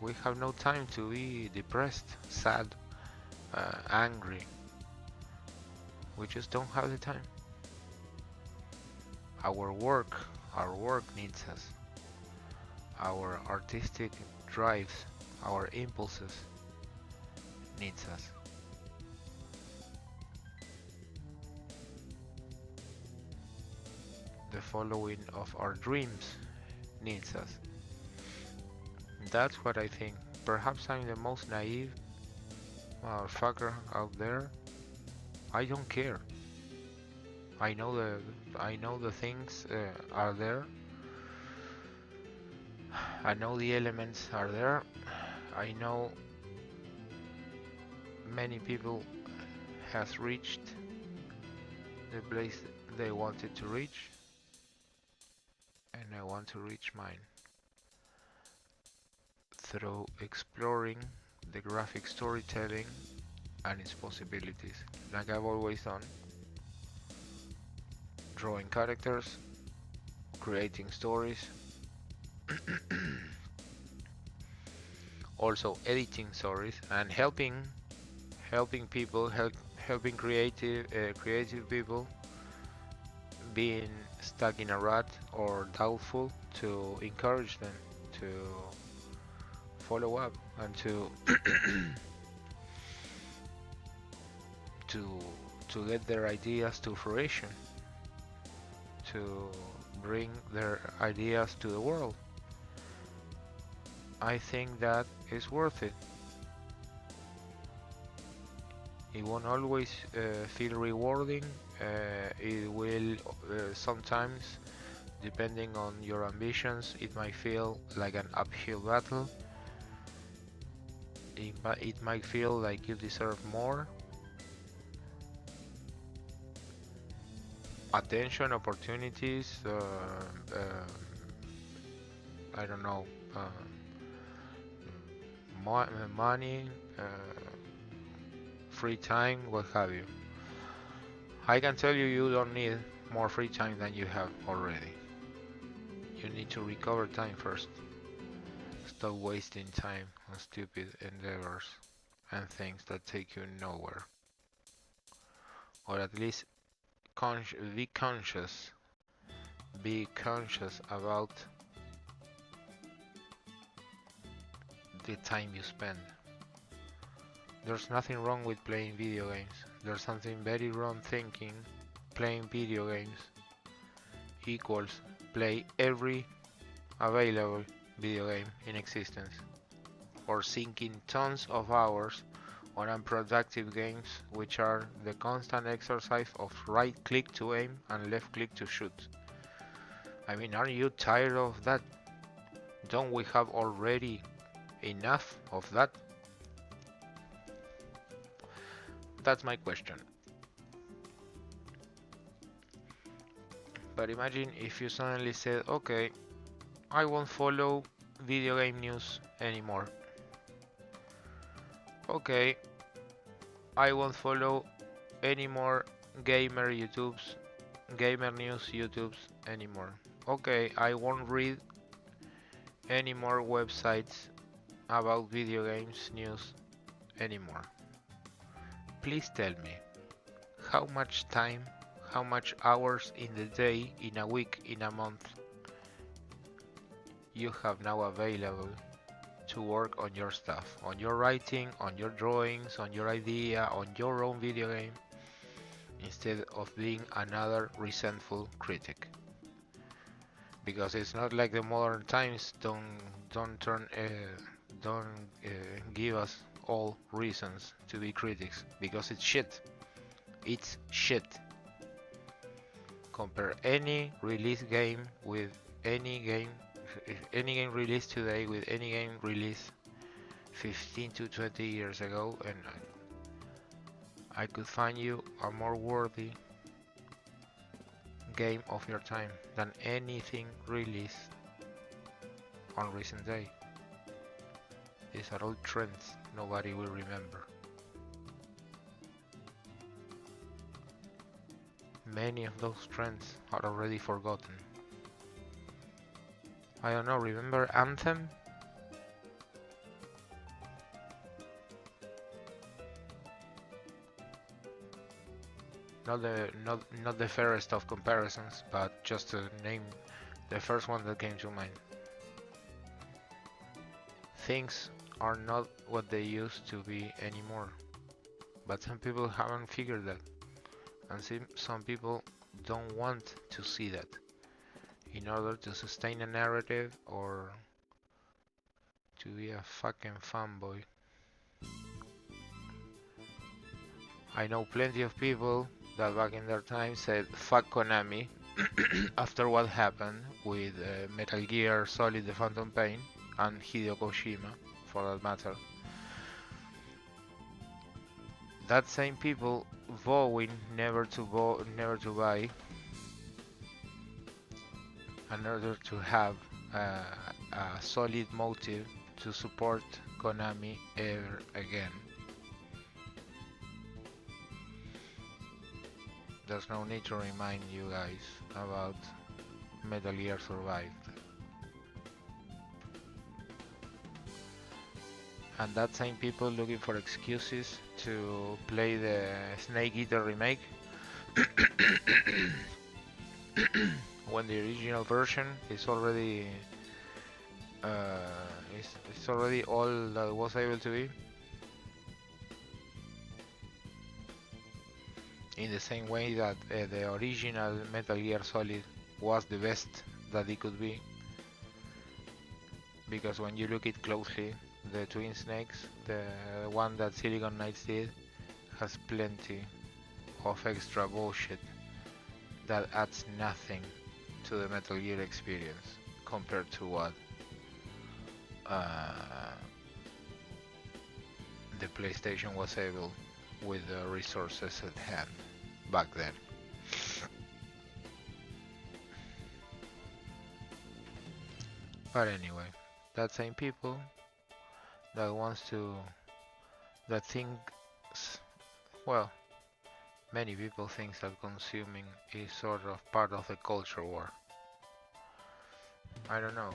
we have no time to be depressed, sad, angry. We just don't have the time. Our work needs us. Our artistic drives, our impulses needs us. The following of our dreams needs us. That's what I think. Perhaps I'm the most naive motherfucker out there. I don't care. I know the things are there. I know the elements are there, I know many people has reached the place they wanted to reach, and I want to reach mine through exploring the graphic storytelling and its possibilities, like I've always done, drawing characters, creating stories, also editing stories, and helping people, helping creative people being stuck in a rut or doubtful, to encourage them to follow up and to to to get their ideas to fruition, to bring their ideas to the world. I think that is worth it. It won't always feel rewarding. It will sometimes, depending on your ambitions, it might feel like an uphill battle. It might feel like you deserve more attention, opportunities, I don't know, money, free time, what have you. I can tell you, you don't need more free time than you have already. You need to recover time first. Stop wasting time on stupid endeavors and things that take you nowhere. Or at least be conscious. Be conscious about the time you spend. There's nothing wrong with playing video games. There's something very wrong thinking playing video games equals play every available video game in existence, or sinking tons of hours on unproductive games which are the constant exercise of right click to aim and left click to shoot. I mean, aren't you tired of that? Don't we have already enough of that? That's my question. But imagine if you suddenly said, okay, I won't follow video game news anymore. Okay, I won't follow any more gamer news YouTubes anymore. Okay, I won't read any more websites about video games news anymore. Please tell me, how much time, how much hours in the day, in a week, in a month you have now available to work on your stuff, on your writing, on your drawings, on your idea, on your own video game, instead of being another resentful critic. Because it's not like the modern times don't give us all reasons to be critics, because it's shit. It's shit. Compare any released game with any game released today with any game released 15 to 20 years ago, and I could find you a more worthy game of your time than anything released on recent day. These are all trends nobody will remember. Many of those trends are already forgotten. I don't know, remember Anthem? Not the fairest of comparisons, but just to name the first one that came to mind. Things are not what they used to be anymore, but some people haven't figured that, and some people don't want to see that in order to sustain a narrative or to be a fucking fanboy. I know plenty of people that back in their time said fuck Konami after what happened with Metal Gear Solid: The Phantom Pain and Hideo Kojima. for that matter. That same people vowing never to buy in order to have a solid motive to support Konami ever again. There's no need to remind you guys about Metal Gear Survived. And that same people looking for excuses to play the Snake Eater remake when the original version is already it's already all that was able to be. In the same way that the original Metal Gear Solid was the best that it could be, because when you look it closely, the Twin Snakes, the one that Silicon Knights did, has plenty of extra bullshit that adds nothing to the Metal Gear experience compared to what the PlayStation was able with the resources at hand back then. But anyway, that same people that thinks, well, many people think that consuming is sort of part of the culture war. I don't know.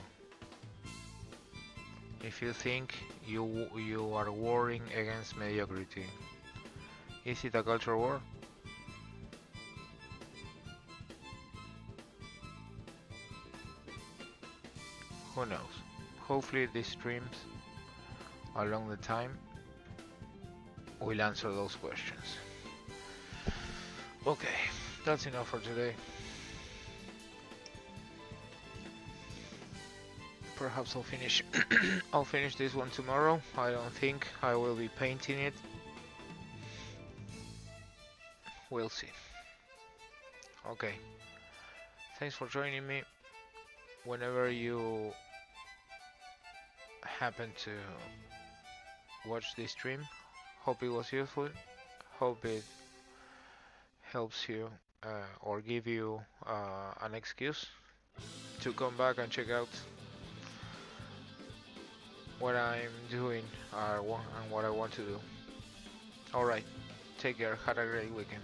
If you think you are warring against mediocrity, is it a culture war? Who knows? Hopefully these streams along the time will answer those questions. Okay, that's enough for today. Perhaps I'll finish I'll finish this one tomorrow. I don't think I will be painting it. We'll see. Okay. Thanks for joining me. Whenever you happen to watch this stream, hope it was useful. Hope it helps you or give you an excuse to come back and check out what I'm doing and what I want to do. Alright, take care, have a great weekend.